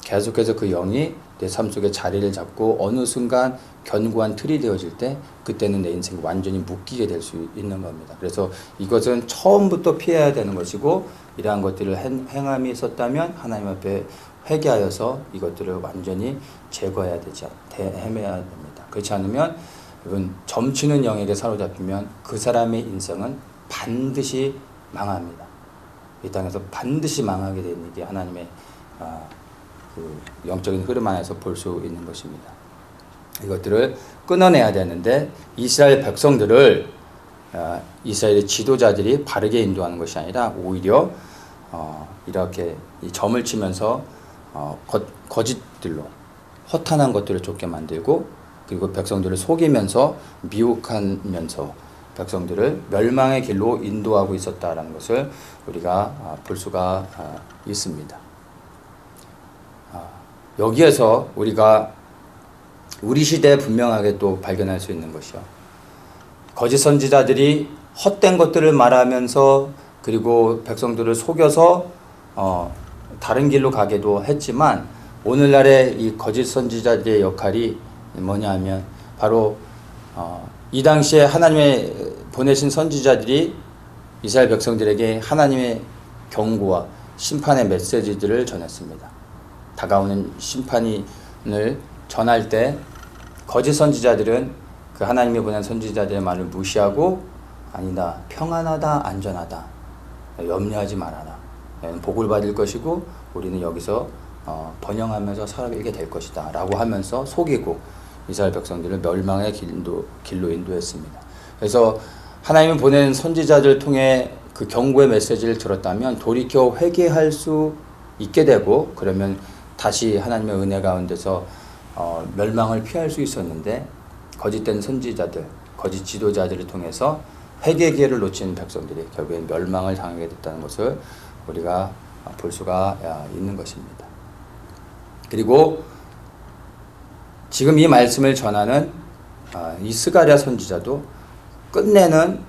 계속해서 그 영이 내 삶 속에 자리를 잡고 어느 순간 견고한 틀이 되어질 때 그때는 내 인생이 완전히 묶이게 될 수 있는 겁니다. 그래서 이것은 처음부터 피해야 되는 것이고 이러한 것들을 행함이 있었다면 하나님 앞에 회개하여서 이것들을 완전히 제거해야 헤매야 됩니다. 그렇지 않으면 여러분 점치는 영에게 사로잡히면 그 사람의 인생은 반드시 망합니다. 이 땅에서 반드시 망하게 되는 게 하나님의 그 영적인 흐름 안에서 볼 수 있는 것입니다. 이것들을 끊어내야 되는데 이스라엘 백성들을 이스라엘의 지도자들이 바르게 인도하는 것이 아니라 오히려 이렇게 이 점을 치면서 거짓들로 허탄한 것들을 쫓게 만들고 그리고 백성들을 속이면서 미혹하면서 백성들을 멸망의 길로 인도하고 있었다라는 것을 우리가 볼 수가 있습니다. 여기에서 우리가 우리 시대에 분명하게 또 발견할 수 있는 것이요. 거짓 선지자들이 헛된 것들을 말하면서 그리고 백성들을 속여서 다른 길로 가게도 했지만 오늘날의 이 거짓 선지자들의 역할이 뭐냐 하면 바로 이 당시에 하나님의 보내신 선지자들이 이스라엘 백성들에게 하나님의 경고와 심판의 메시지들을 전했습니다. 다가오는 심판을 전할 때 거짓 선지자들은 그 하나님이 보낸 선지자들의 말을 무시하고 아니다, 평안하다, 안전하다, 염려하지 말아라, 복을 받을 것이고 우리는 여기서 번영하면서 살아가게 될 것이다 라고 하면서 속이고 이스라엘 백성들을 멸망의 길로 인도했습니다. 그래서 하나님이 보낸 선지자들을 통해 그 경고의 메시지를 들었다면 돌이켜 회개할 수 있게 되고 그러면 다시 하나님의 은혜 가운데서 멸망을 피할 수 있었는데 거짓된 선지자들, 거짓 지도자들을 통해서 회개 기회를 놓친 백성들이 결국엔 멸망을 당하게 됐다는 것을 우리가 볼 수가 있는 것입니다. 그리고 지금 이 말씀을 전하는 이 스가랴 선지자도 끝내는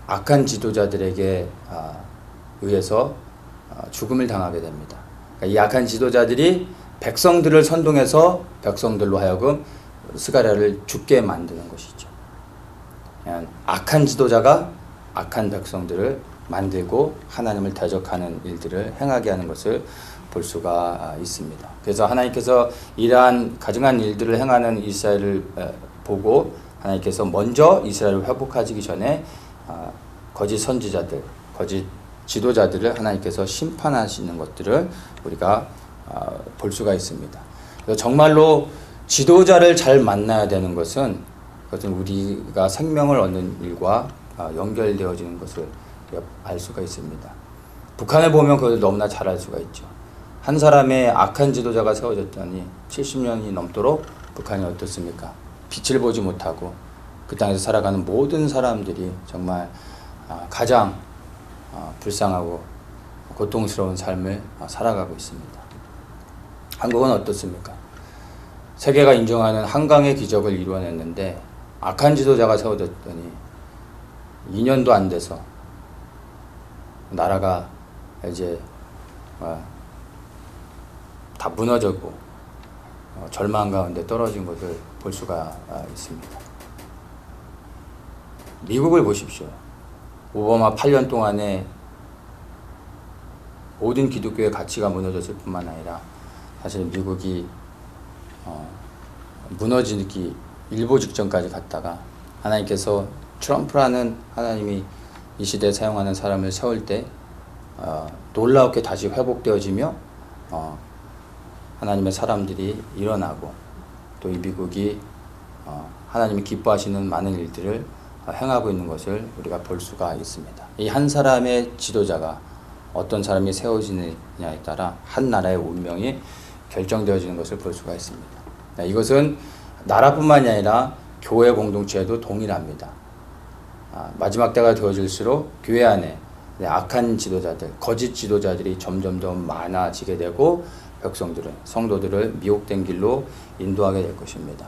악한 지도자들에게 의해서 죽음을 당하게 됩니다. 이 악한 지도자들이 백성들을 선동해서 백성들로 하여금 스가랴를 죽게 만드는 것이죠. 악한 지도자가 악한 백성들을 만들고 하나님을 대적하는 일들을 행하게 하는 것을 볼 수가 있습니다. 그래서 하나님께서 이러한 가증한 일들을 행하는 이스라엘을 보고 하나님께서 먼저 이스라엘을 회복하시기 전에 거짓 선지자들, 거짓 지도자들을 하나님께서 심판하시는 것들을 우리가 볼 수가 있습니다. 그래서 정말로 지도자를 잘 만나야 되는 것은 그것은 우리가 생명을 얻는 일과 연결되어지는 것을 알 수가 있습니다. 북한에 보면 그걸 너무나 잘 알 수가 있죠. 한 사람의 악한 지도자가 세워졌더니 70년이 넘도록 북한이 어떻습니까? 빛을 보지 못하고 그 땅에서 살아가는 모든 사람들이 정말 가장 불쌍하고 고통스러운 삶을 살아가고 있습니다. 한국은 어떻습니까? 세계가 인정하는 한강의 기적을 이루어냈는데 악한 지도자가 세워졌더니 2년도 안 돼서 나라가 이제 다 무너졌고 절망 가운데 떨어진 것을 볼 수가 있습니다. 미국을 보십시오. 오바마 8년 동안에 모든 기독교의 가치가 무너졌을 뿐만 아니라 사실 미국이 무너지기 일보 직전까지 갔다가 하나님께서 트럼프라는 하나님이 이 시대에 사용하는 사람을 세울 때 놀랍게 다시 회복되어지며 하나님의 사람들이 일어나고 또 이 미국이 하나님이 기뻐하시는 많은 일들을 행하고 있는 것을 우리가 볼 수가 있습니다. 이 한 사람의 지도자가 어떤 사람이 세워지느냐에 따라 한 나라의 운명이 결정되어지는 것을 볼 수가 있습니다. 이것은 나라뿐만이 아니라 교회 공동체에도 동일합니다. 마지막 때가 되어질수록 교회 안에 악한 지도자들, 거짓 지도자들이 점점 더 많아지게 되고 백성들은, 성도들을 미혹된 길로 인도하게 될 것입니다.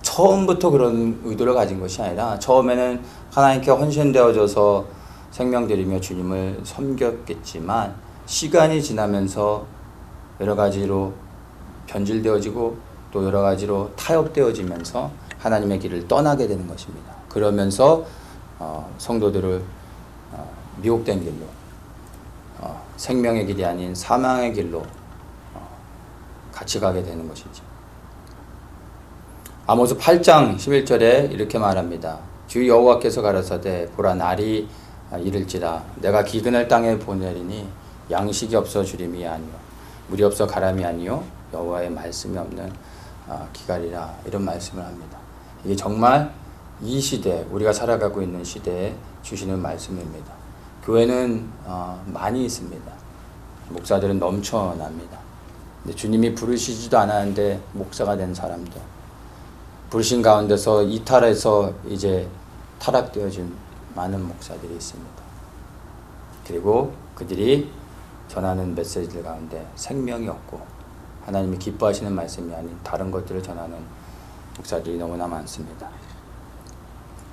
처음부터 그런 의도를 가진 것이 아니라 처음에는 하나님께 헌신되어져서 생명 드리며 주님을 섬겼겠지만 시간이 지나면서 여러 가지로 변질되어지고 또 여러 가지로 타협되어지면서 하나님의 길을 떠나게 되는 것입니다. 그러면서 성도들을 미혹된 길로 생명의 길이 아닌 사망의 길로 같이 가게 되는 것이죠. 아모스 8장 11절에 이렇게 말합니다. 주 여호와께서 가라사대 보라 날이 이를지라 내가 기근을 땅에 보내리니 양식이 없어 주림이 아니요 물이 없어 가람이 아니요 여호와의 말씀이 없는 기갈이라 이런 말씀을 합니다. 이게 정말 이 시대 우리가 살아가고 있는 시대에 주시는 말씀입니다. 교회는 많이 있습니다. 목사들은 넘쳐납니다. 근데 주님이 부르시지도 않았는데 목사가 된 사람들 부르신 가운데서 이탈해서 이제 타락되어진 많은 목사들이 있습니다. 그리고 그들이 전하는 메시지들 가운데 생명이 없고 하나님이 기뻐하시는 말씀이 아닌 다른 것들을 전하는 목사들이 너무나 많습니다.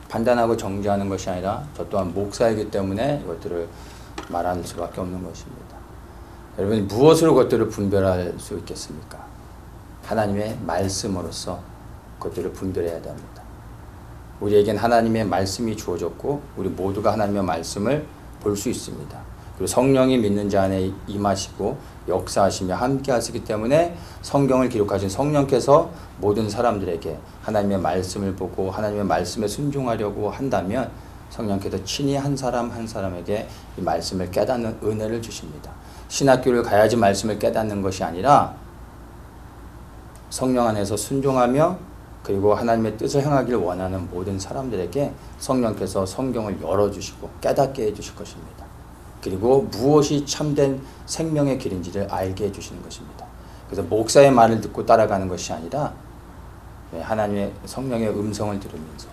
판단하고 정죄하는 것이 아니라 저 또한 목사이기 때문에 이것들을 말할 수밖에 없는 것입니다. 여러분이 무엇으로 그것들을 분별할 수 있겠습니까? 하나님의 말씀으로서 그것들을 분별해야 됩니다. 우리에겐 하나님의 말씀이 주어졌고 우리 모두가 하나님의 말씀을 볼 수 있습니다. 그리고 성령이 믿는 자 안에 임하시고 역사하시며 함께 하시기 때문에 성경을 기록하신 성령께서 모든 사람들에게 하나님의 말씀을 보고 하나님의 말씀에 순종하려고 한다면 성령께서 친히 한 사람 한 사람에게 이 말씀을 깨닫는 은혜를 주십니다. 신학교를 가야지 말씀을 깨닫는 것이 아니라 성령 안에서 순종하며 그리고 하나님의 뜻을 행하기를 원하는 모든 사람들에게 성령께서 성경을 열어주시고 깨닫게 해주실 것입니다. 그리고 무엇이 참된 생명의 길인지를 알게 해주시는 것입니다. 그래서 목사의 말을 듣고 따라가는 것이 아니라 하나님의 성령의 음성을 들으면서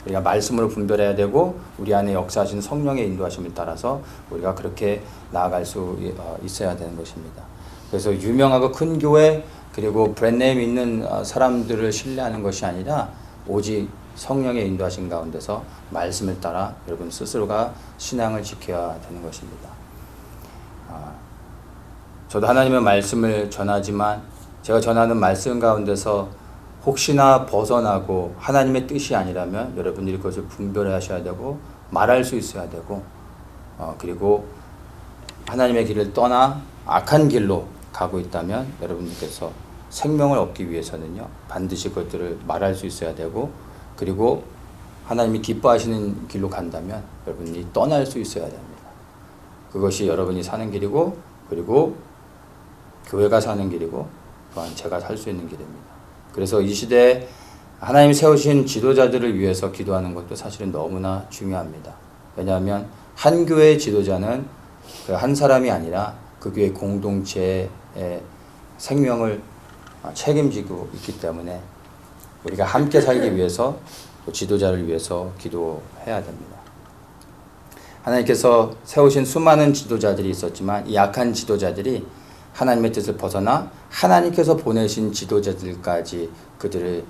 우리가 말씀으로 분별해야 되고 우리 안에 역사하신 성령의 인도하심을 따라서 우리가 그렇게 나아갈 수 있어야 되는 것입니다. 그래서 유명하고 큰 교회 그리고 브랜네임 있는 사람들을 신뢰하는 것이 아니라 오직 성령의 인도하신 가운데서 말씀을 따라 여러분 스스로가 신앙을 지켜야 되는 것입니다. 저도 하나님의 말씀을 전하지만 제가 전하는 말씀 가운데서 혹시나 벗어나고 하나님의 뜻이 아니라면 여러분들이 그것을 분별하셔야 되고 말할 수 있어야 되고 그리고 하나님의 길을 떠나 악한 길로 가고 있다면 여러분들께서 생명을 얻기 위해서는요 반드시 그것들을 말할 수 있어야 되고 그리고 하나님이 기뻐하시는 길로 간다면 여러분이 떠날 수 있어야 됩니다. 그것이 여러분이 사는 길이고 그리고 교회가 사는 길이고 또한 제가 살 수 있는 길입니다. 그래서 이 시대에 하나님이 세우신 지도자들을 위해서 기도하는 것도 사실은 너무나 중요합니다. 왜냐하면 한 교회의 지도자는 그 한 사람이 아니라 그 교회 공동체의 생명을 책임지고 있기 때문에 우리가 함께 살기 위해서 또 지도자를 위해서 기도해야 됩니다. 하나님께서 세우신 수많은 지도자들이 있었지만 이 악한 지도자들이 하나님의 뜻을 벗어나 하나님께서 보내신 지도자들까지 그들을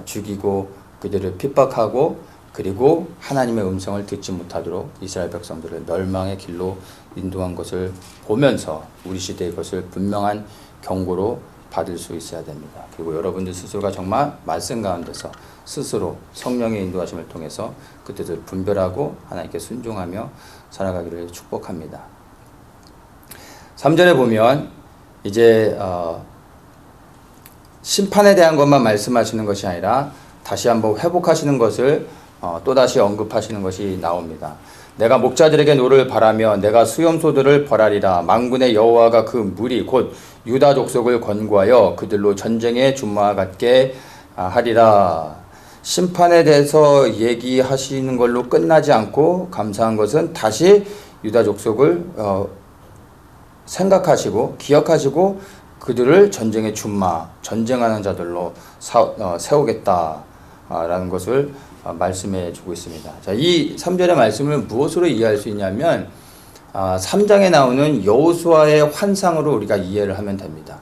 죽이고 그들을 핍박하고 그리고 하나님의 음성을 듣지 못하도록 이스라엘 백성들을 멸망의 길로 인도한 것을 보면서 우리 시대의 것을 분명한 경고로 받을 수 있어야 됩니다. 그리고 여러분들 스스로가 정말 말씀 가운데서 스스로 성령의 인도하심을 통해서 그 뜻을 분별하고 하나님께 순종하며 살아가기를 축복합니다. 3절에 보면 이제 심판에 대한 것만 말씀하시는 것이 아니라 다시 한번 회복하시는 것을 또다시 언급하시는 것이 나옵니다. 내가 목자들에게 노를 바라며 내가 수염소들을 벌하리라. 만군의 여호와가 그 무리 곧 유다 족속을 권고하여 그들로 전쟁에 준마와 같게 하리라. 심판에 대해서 얘기하시는 걸로 끝나지 않고 감사한 것은 다시 유다 족속을 생각하시고 기억하시고 그들을 전쟁에 준마, 전쟁하는 자들로 세우겠다라는 것을 말씀해 주고 있습니다. 자, 이 3절의 말씀을 무엇으로 이해할 수 있냐면 3장에 나오는 여호수아의 환상으로 우리가 이해를 하면 됩니다.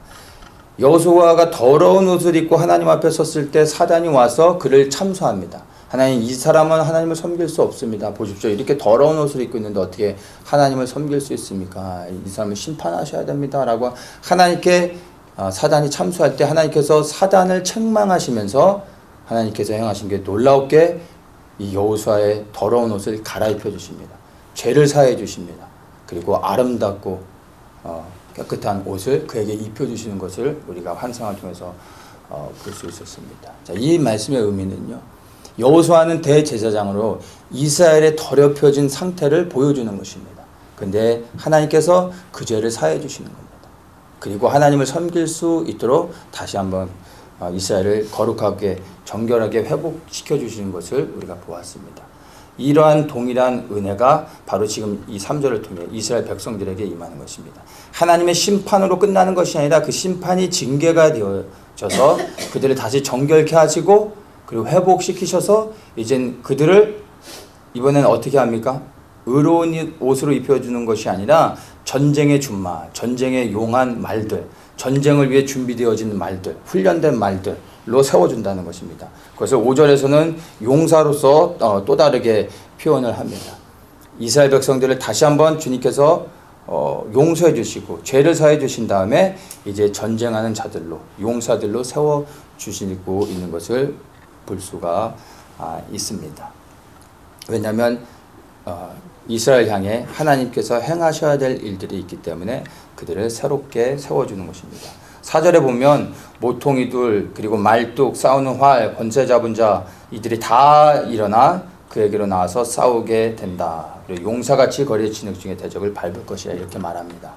여호수아가 더러운 옷을 입고 하나님 앞에 섰을 때 사단이 와서 그를 참소합니다. 하나님, 이 사람은 하나님을 섬길 수 없습니다. 보십시오. 이렇게 더러운 옷을 입고 있는데 어떻게 하나님을 섬길 수 있습니까? 이 사람을 심판하셔야 됩니다. 라고 하나님께 사단이 참수할 때 하나님께서 사단을 책망하시면서 하나님께서 행하신 게 놀랍게 이 여호수아의 더러운 옷을 갈아입혀 주십니다. 죄를 사해 주십니다. 그리고 아름답고 깨끗한 옷을 그에게 입혀 주시는 것을 우리가 환상을 통해서 볼 수 있었습니다. 자, 이 말씀의 의미는요, 여호수아는 대제사장으로 이스라엘의 더럽혀진 상태를 보여주는 것입니다. 근데 하나님께서 그 죄를 사해 주시는 겁니다. 그리고 하나님을 섬길 수 있도록 다시 한번 이스라엘을 거룩하게 정결하게 회복시켜 주시는 것을 우리가 보았습니다. 이러한 동일한 은혜가 바로 지금 이 3절을 통해 이스라엘 백성들에게 임하는 것입니다. 하나님의 심판으로 끝나는 것이 아니라 그 심판이 징계가 되어져서 그들을 다시 정결케 하시고 그리고 회복시키셔서 이젠 그들을 이번에는 어떻게 합니까? 의로운 옷으로 입혀주는 것이 아니라 전쟁의 준마, 전쟁의 용한 말들, 전쟁을 위해 준비되어진 말들, 훈련된 말들로 세워준다는 것입니다. 그래서 5절에서는 용사로서 또 다르게 표현을 합니다. 이스라엘 백성들을 다시 한번 주님께서 용서해 주시고 죄를 사해 주신 다음에 이제 전쟁하는 자들로, 용사들로 세워주시고 있는 것을 볼 수가 있습니다. 왜냐하면 이스라엘 향해 하나님께서 행하셔야 될 일들이 있기 때문에 그들을 새롭게 세워주는 것입니다. 4절에 보면 모퉁이들 그리고 말뚝 싸우는 활 권세 잡은 자 이들이 다 일어나 그에게로 나와서 싸우게 된다. 그리고 용사같이 거리에 진흙 중에 대적을 밟을 것이라 이렇게 말합니다.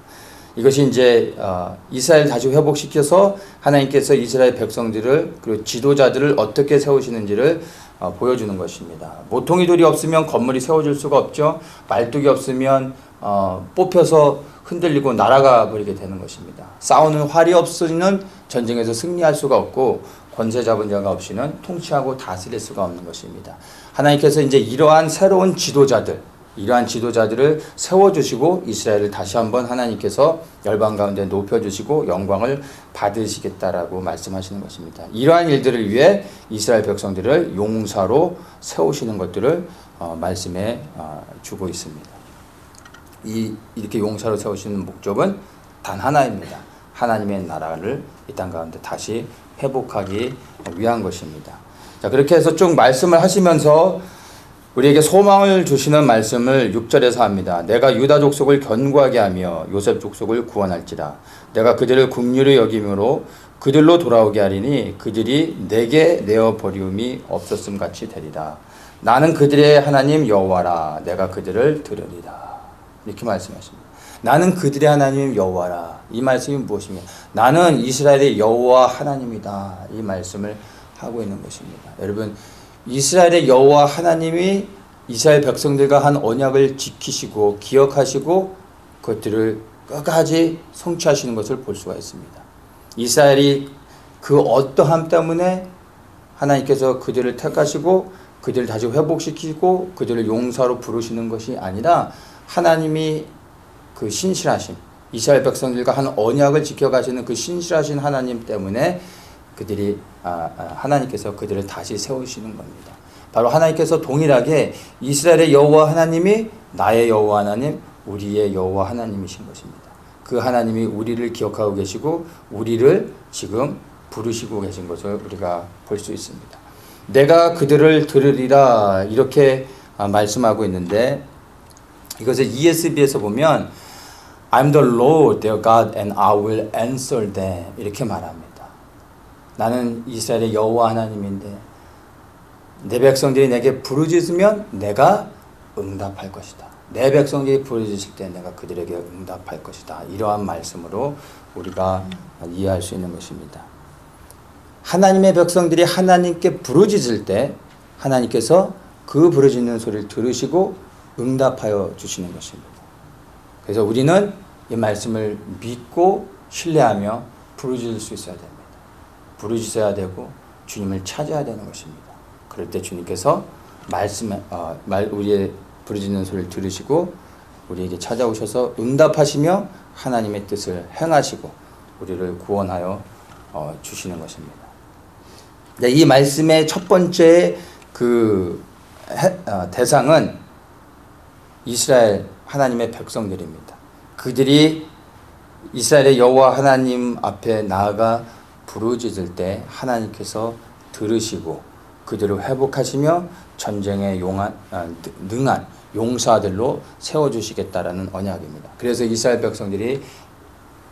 이것이 이제 이스라엘 다시 회복시켜서 하나님께서 이스라엘 백성들을 그리고 지도자들을 어떻게 세우시는지를 보여주는 것입니다. 모퉁이돌이 없으면 건물이 세워질 수가 없죠. 말뚝이 없으면 뽑혀서 흔들리고 날아가 버리게 되는 것입니다. 싸우는 활이 없이는 전쟁에서 승리할 수가 없고 권세 잡은 자가 없이는 통치하고 다스릴 수가 없는 것입니다. 하나님께서 이제 이러한 새로운 지도자들, 이러한 지도자들을 세워주시고 이스라엘을 다시 한번 하나님께서 열방 가운데 높여주시고 영광을 받으시겠다라고 말씀하시는 것입니다. 이러한 일들을 위해 이스라엘 백성들을 용사로 세우시는 것들을 말씀해 주고 있습니다. 이렇게 용사로 세우시는 목적은 단 하나입니다. 하나님의 나라를 이 땅 가운데 다시 회복하기 위한 것입니다. 자, 그렇게 해서 쭉 말씀을 하시면서 우리에게 소망을 주시는 말씀을 6절에서 합니다. 내가 유다 족속을 견고하게 하며 요셉 족속을 구원할지라. 내가 그들을 긍휼히 여김으로 그들로 돌아오게 하리니 그들이 내게 내어 버리움이 없었음 같이 되리라. 나는 그들의 하나님 여호와라. 내가 그들을 들으리라. 이렇게 말씀하십니다. 나는 그들의 하나님 여호와라. 이 말씀이 무엇이며 나는 이스라엘의 여호와 하나님이다. 이 말씀을 하고 있는 것입니다. 여러분, 이스라엘의 여호와 하나님이 이스라엘 백성들과 한 언약을 지키시고 기억하시고 그것들을 끝까지 성취하시는 것을 볼 수가 있습니다. 이스라엘이 그 어떠함 때문에 하나님께서 그들을 택하시고 그들을 다시 회복시키고 그들을 용사로 부르시는 것이 아니라 하나님이 그 신실하심, 이스라엘 백성들과 한 언약을 지켜가시는 그 신실하신 하나님 때문에 그들이 하나님께서 그들을 다시 세우시는 겁니다. 바로 하나님께서 동일하게 이스라엘의 여호와 하나님이 나의 여호와 하나님, 우리의 여호와 하나님이신 것입니다. 그 하나님이 우리를 기억하고 계시고 우리를 지금 부르시고 계신 것을 우리가 볼 수 있습니다. 내가 그들을 들으리라 이렇게 말씀하고 있는데 이것을 ESV에서 보면 I'm the Lord their God and I will answer them 이렇게 말합니다. 나는 이스라엘의 여호와 하나님인데 내 백성들이 내게 부르짖으면 내가 응답할 것이다. 내 백성들이 부르짖을 때 내가 그들에게 응답할 것이다. 이러한 말씀으로 우리가 이해할 수 있는 것입니다. 하나님의 백성들이 하나님께 부르짖을 때 하나님께서 그 부르짖는 소리를 들으시고 응답하여 주시는 것입니다. 그래서 우리는 이 말씀을 믿고 신뢰하며 부르짖을 수 있어야 됩니다. 부르짖어야 되고 주님을 찾아야 되는 것입니다. 그럴 때 주님께서 우리의 부르짖는 소리를 들으시고 우리에게 찾아오셔서 응답하시며 하나님의 뜻을 행하시고 우리를 구원하여 주시는 것입니다. 이 말씀의 첫 번째 대상은 이스라엘 하나님의 백성들입니다. 그들이 이스라엘의 여호와 하나님 앞에 나아가 부르짖을 때 하나님께서 들으시고 그들을 회복하시며 전쟁에 능한 용사들로 세워주시겠다라는 언약입니다. 그래서 이스라엘 백성들이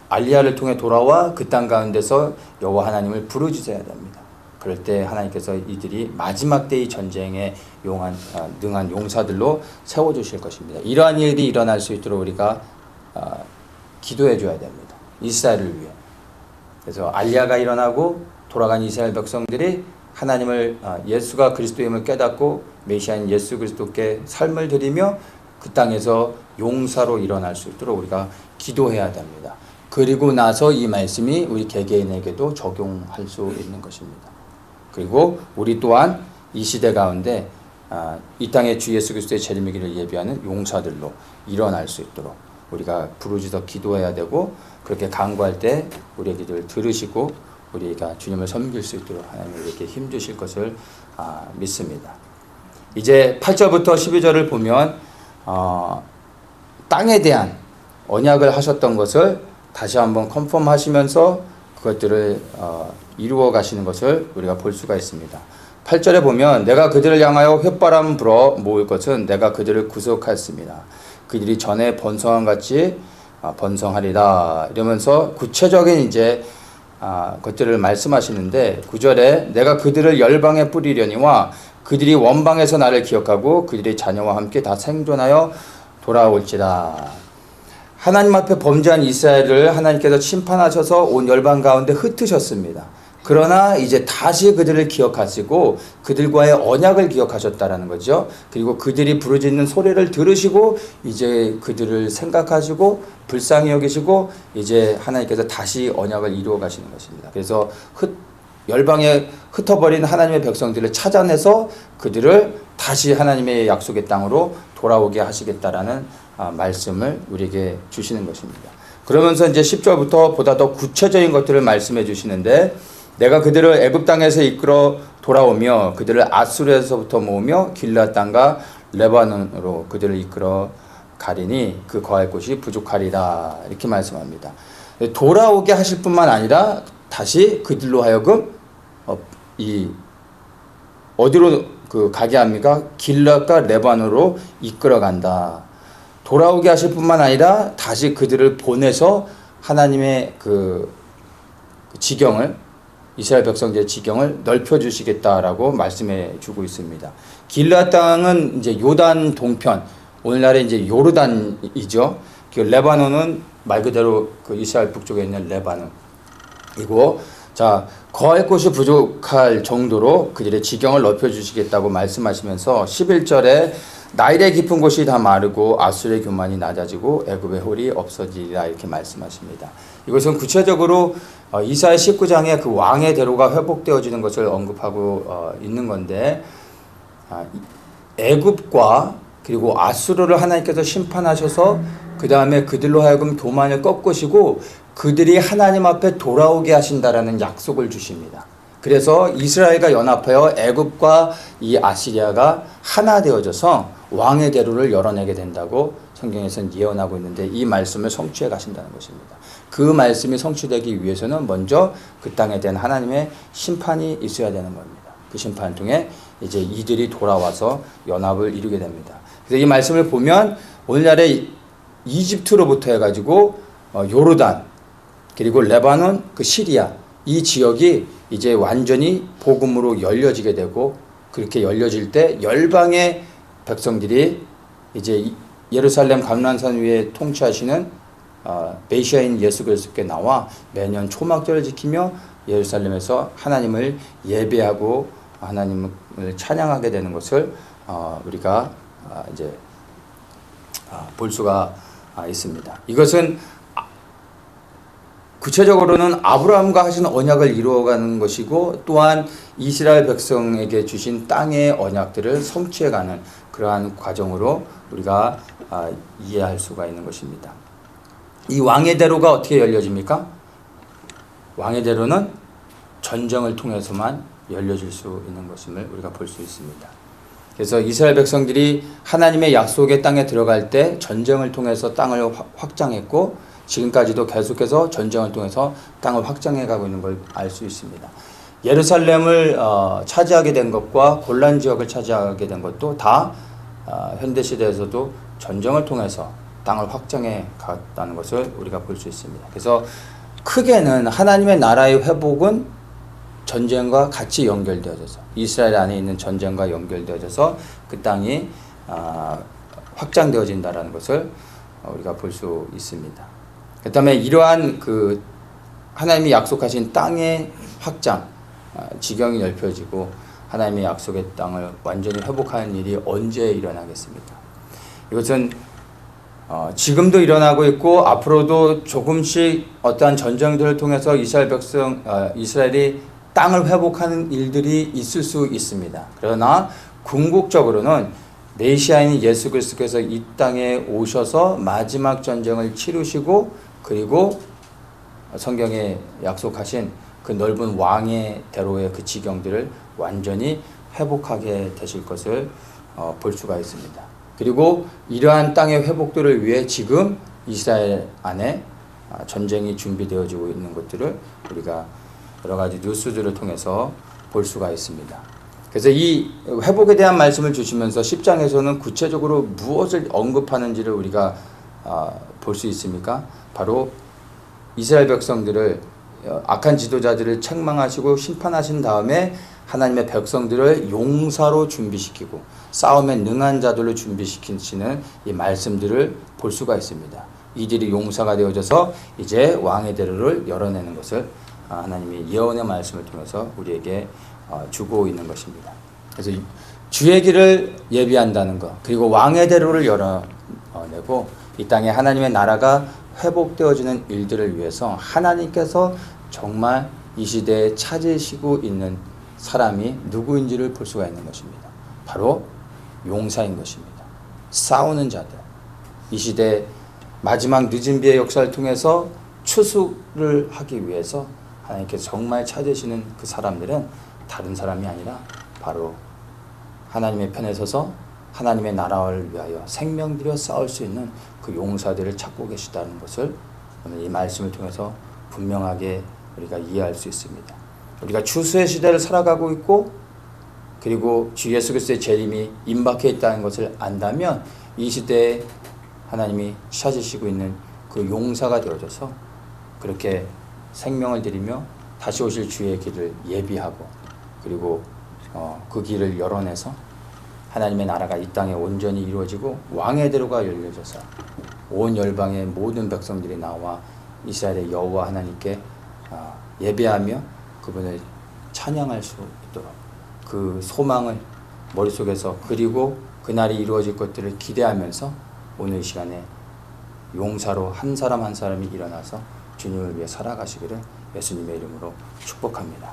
알리야를 통해 돌아와 그 땅 가운데서 여호와 하나님을 부르짖어야 됩니다. 그럴 때 하나님께서 이들이 마지막 때의 전쟁에 능한 용사들로 세워주실 것입니다. 이러한 일이 일어날 수 있도록 우리가 기도해 줘야 됩니다. 이스라엘을 위해. 그래서 알리야가 일어나고 돌아간 이스라엘 백성들이 하나님을 예수가 그리스도임을 깨닫고 메시아인 예수 그리스도께 삶을 드리며 그 땅에서 용사로 일어날 수 있도록 우리가 기도해야 됩니다. 그리고 나서 이 말씀이 우리 개개인에게도 적용할 수 있는 것입니다. 그리고 우리 또한 이 시대 가운데 이 땅에 주 예수 그리스도의 재림이기를 예비하는 용사들로 일어날 수 있도록 우리가 부르짖어 기도해야 되고, 그렇게 간구할 때 우리의 기도를 들으시고 우리가 주님을 섬길 수 있도록 하나님이 이렇게 힘주실 것을 믿습니다. 이제 8절부터 12절을 보면 땅에 대한 언약을 하셨던 것을 다시 한번 컨펌하시면서 그것들을 이루어 가시는 것을 우리가 볼 수가 있습니다. 8절에 보면 내가 그들을 향하여 휘바람 불어 모을 것은 내가 그들을 구속하였습니다. 그들이 전에 번성한 같이 번성하리라 이러면서 구체적인 이제 것들을 말씀하시는데, 9절에 내가 그들을 열방에 뿌리려니와 그들이 원방에서 나를 기억하고 그들의 자녀와 함께 다 생존하여 돌아올지라. 하나님 앞에 범죄한 이스라엘을 하나님께서 심판하셔서 온 열방 가운데 흩으셨습니다. 그러나 이제 다시 그들을 기억하시고 그들과의 언약을 기억하셨다라는 거죠. 그리고 그들이 부르짖는 소리를 들으시고 이제 그들을 생각하시고 불쌍히 여기시고 이제 하나님께서 다시 언약을 이루어 가시는 것입니다. 그래서 열방에 흩어버린 하나님의 백성들을 찾아내서 그들을 다시 하나님의 약속의 땅으로 돌아오게 하시겠다라는 말씀을 우리에게 주시는 것입니다. 그러면서 이제 10절부터 보다 더 구체적인 것들을 말씀해 주시는데, 내가 그들을 애굽 땅에서 이끌어 돌아오며 그들을 아수르에서부터 모으며 길앗 땅과 레바논으로 그들을 이끌어 가리니 그 거할 곳이 부족하리라 이렇게 말씀합니다. 돌아오게 하실 뿐만 아니라 다시 그들로 하여금 어디로 가게 합니까? 길앗과 레바논으로 이끌어 간다. 돌아오게 하실 뿐만 아니라 다시 그들을 보내서 하나님의 그 지경을, 이스라엘 백성들의 지경을 넓혀주시겠다라고 말씀해 주고 있습니다. 길앗 땅은 이제 요단 동편, 오늘날의 이제 요르단이죠. 그 레바논은 말 그대로 그 이스라엘 북쪽에 있는 레바논이고, 자, 거할 곳이 부족할 정도로 그들의 지경을 넓혀주시겠다고 말씀하시면서 11절에 나일의 깊은 곳이 다 마르고 아수르의 교만이 낮아지고 애굽의 홀이 없어지리라 이렇게 말씀하십니다. 이것은 구체적으로 이사야 19장에 그 왕의 대로가 회복되어지는 것을 언급하고 있는 건데, 애굽과 그리고 아수르를 하나님께서 심판하셔서 그 다음에 그들로 하여금 교만을 꺾으시고 그들이 하나님 앞에 돌아오게 하신다라는 약속을 주십니다. 그래서 이스라엘과 연합하여 애굽과 이 아시리아가 하나 되어져서 왕의 대로를 열어내게 된다고 성경에서는 예언하고 있는데, 이 말씀을 성취해 가신다는 것입니다. 그 말씀이 성취되기 위해서는 먼저 그 땅에 대한 하나님의 심판이 있어야 되는 겁니다. 그 심판을 통해 이제 이들이 돌아와서 연합을 이루게 됩니다. 그래서 이 말씀을 보면 오늘날의 이집트로부터 해가지고 요르단 그리고 레바논, 그 시리아 이 지역이 이제 완전히 복음으로 열려지게 되고, 그렇게 열려질 때 열방의 백성들이 이제 예루살렘 감람산 위에 통치하시는 메시아인 예수 그리스도께 나와 매년 초막절을 지키며 예루살렘에서 하나님을 예배하고 하나님을 찬양하게 되는 것을 우리가 이제 볼 수가 있습니다. 이것은 구체적으로는 아브라함과 하신 언약을 이루어가는 것이고, 또한 이스라엘 백성에게 주신 땅의 언약들을 성취해가는 그러한 과정으로 우리가 이해할 수가 있는 것입니다. 이 왕의 대로가 어떻게 열려집니까? 왕의 대로는 전쟁을 통해서만 열려질 수 있는 것임을 우리가 볼 수 있습니다. 그래서 이스라엘 백성들이 하나님의 약속의 땅에 들어갈 때 전쟁을 통해서 땅을 확장했고, 지금까지도 계속해서 전쟁을 통해서 땅을 확장해 가고 있는 걸 알 수 있습니다. 예루살렘을 차지하게 된 것과 골란 지역을 차지하게 된 것도 다 현대 시대에서도 전쟁을 통해서 땅을 확장해 갔다는 것을 우리가 볼 수 있습니다. 그래서 크게는 하나님의 나라의 회복은 전쟁과 같이 연결되어져서 이스라엘 안에 있는 전쟁과 연결되어져서 그 땅이 확장되어진다라는 것을 우리가 볼 수 있습니다. 그 다음에 이러한 그 하나님이 약속하신 땅의 확장, 지경이 넓혀지고 하나님의 약속의 땅을 완전히 회복하는 일이 언제 일어나겠습니까? 이것은 지금도 일어나고 있고 앞으로도 조금씩 어떠한 전쟁들을 통해서 이스라엘이 땅을 회복하는 일들이 있을 수 있습니다. 그러나 궁극적으로는 메시아인 예수 그리스도께서 이 땅에 오셔서 마지막 전쟁을 치르시고 그리고 성경에 약속하신 그 넓은 왕의 대로의 그 지경들을 완전히 회복하게 되실 것을 볼 수가 있습니다. 그리고 이러한 땅의 회복들을 위해 지금 이스라엘 안에 전쟁이 준비되어지고 있는 것들을 우리가 여러 가지 뉴스들을 통해서 볼 수가 있습니다. 그래서 이 회복에 대한 말씀을 주시면서 10장에서는 구체적으로 무엇을 언급하는지를 우리가 볼 수 있습니까? 바로 이스라엘 백성들을 악한 지도자들을 책망하시고 심판하신 다음에 하나님의 백성들을 용사로 준비시키고 싸움에 능한 자들로 준비시키시는 이 말씀들을 볼 수가 있습니다. 이들이 용사가 되어져서 이제 왕의 대로를 열어내는 것을 하나님이 예언의 말씀을 통해서 우리에게 주고 있는 것입니다. 그래서 주의 길을 예비한다는 것, 그리고 왕의 대로를 열어내고 이 땅에 하나님의 나라가 회복되어지는 일들을 위해서 하나님께서 정말 이 시대에 찾으시고 있는 사람이 누구인지를 볼 수가 있는 것입니다. 바로 용사인 것입니다. 싸우는 자들. 이 시대 마지막 늦은 비의 역사를 통해서 추수를 하기 위해서 하나님께서 정말 찾으시는 그 사람들은 다른 사람이 아니라 바로 하나님의 편에 서서 하나님의 나라를 위하여 생명 들여 싸울 수 있는 그 용사들을 찾고 계시다는 것을 오늘 이 말씀을 통해서 분명하게 우리가 이해할 수 있습니다. 우리가 추수의 시대를 살아가고 있고 그리고 주 예수 그리스도의 재림이 임박해 있다는 것을 안다면 이 시대에 하나님이 찾으시고 있는 그 용사가 되어져서 그렇게 생명을 드리며 다시 오실 주의 길을 예비하고 그리고 그 길을 열어내서 하나님의 나라가 이 땅에 온전히 이루어지고 왕의 대로가 열려져서 온 열방의 모든 백성들이 나와 이스라엘의 여호와 하나님께 예배하며 그분을 찬양할 수 있도록 그 소망을 머릿속에서 그리고 그날이 이루어질 것들을 기대하면서 오늘 이 시간에 용사로 한 사람 한 사람이 일어나서 주님을 위해 살아가시기를 예수님의 이름으로 축복합니다.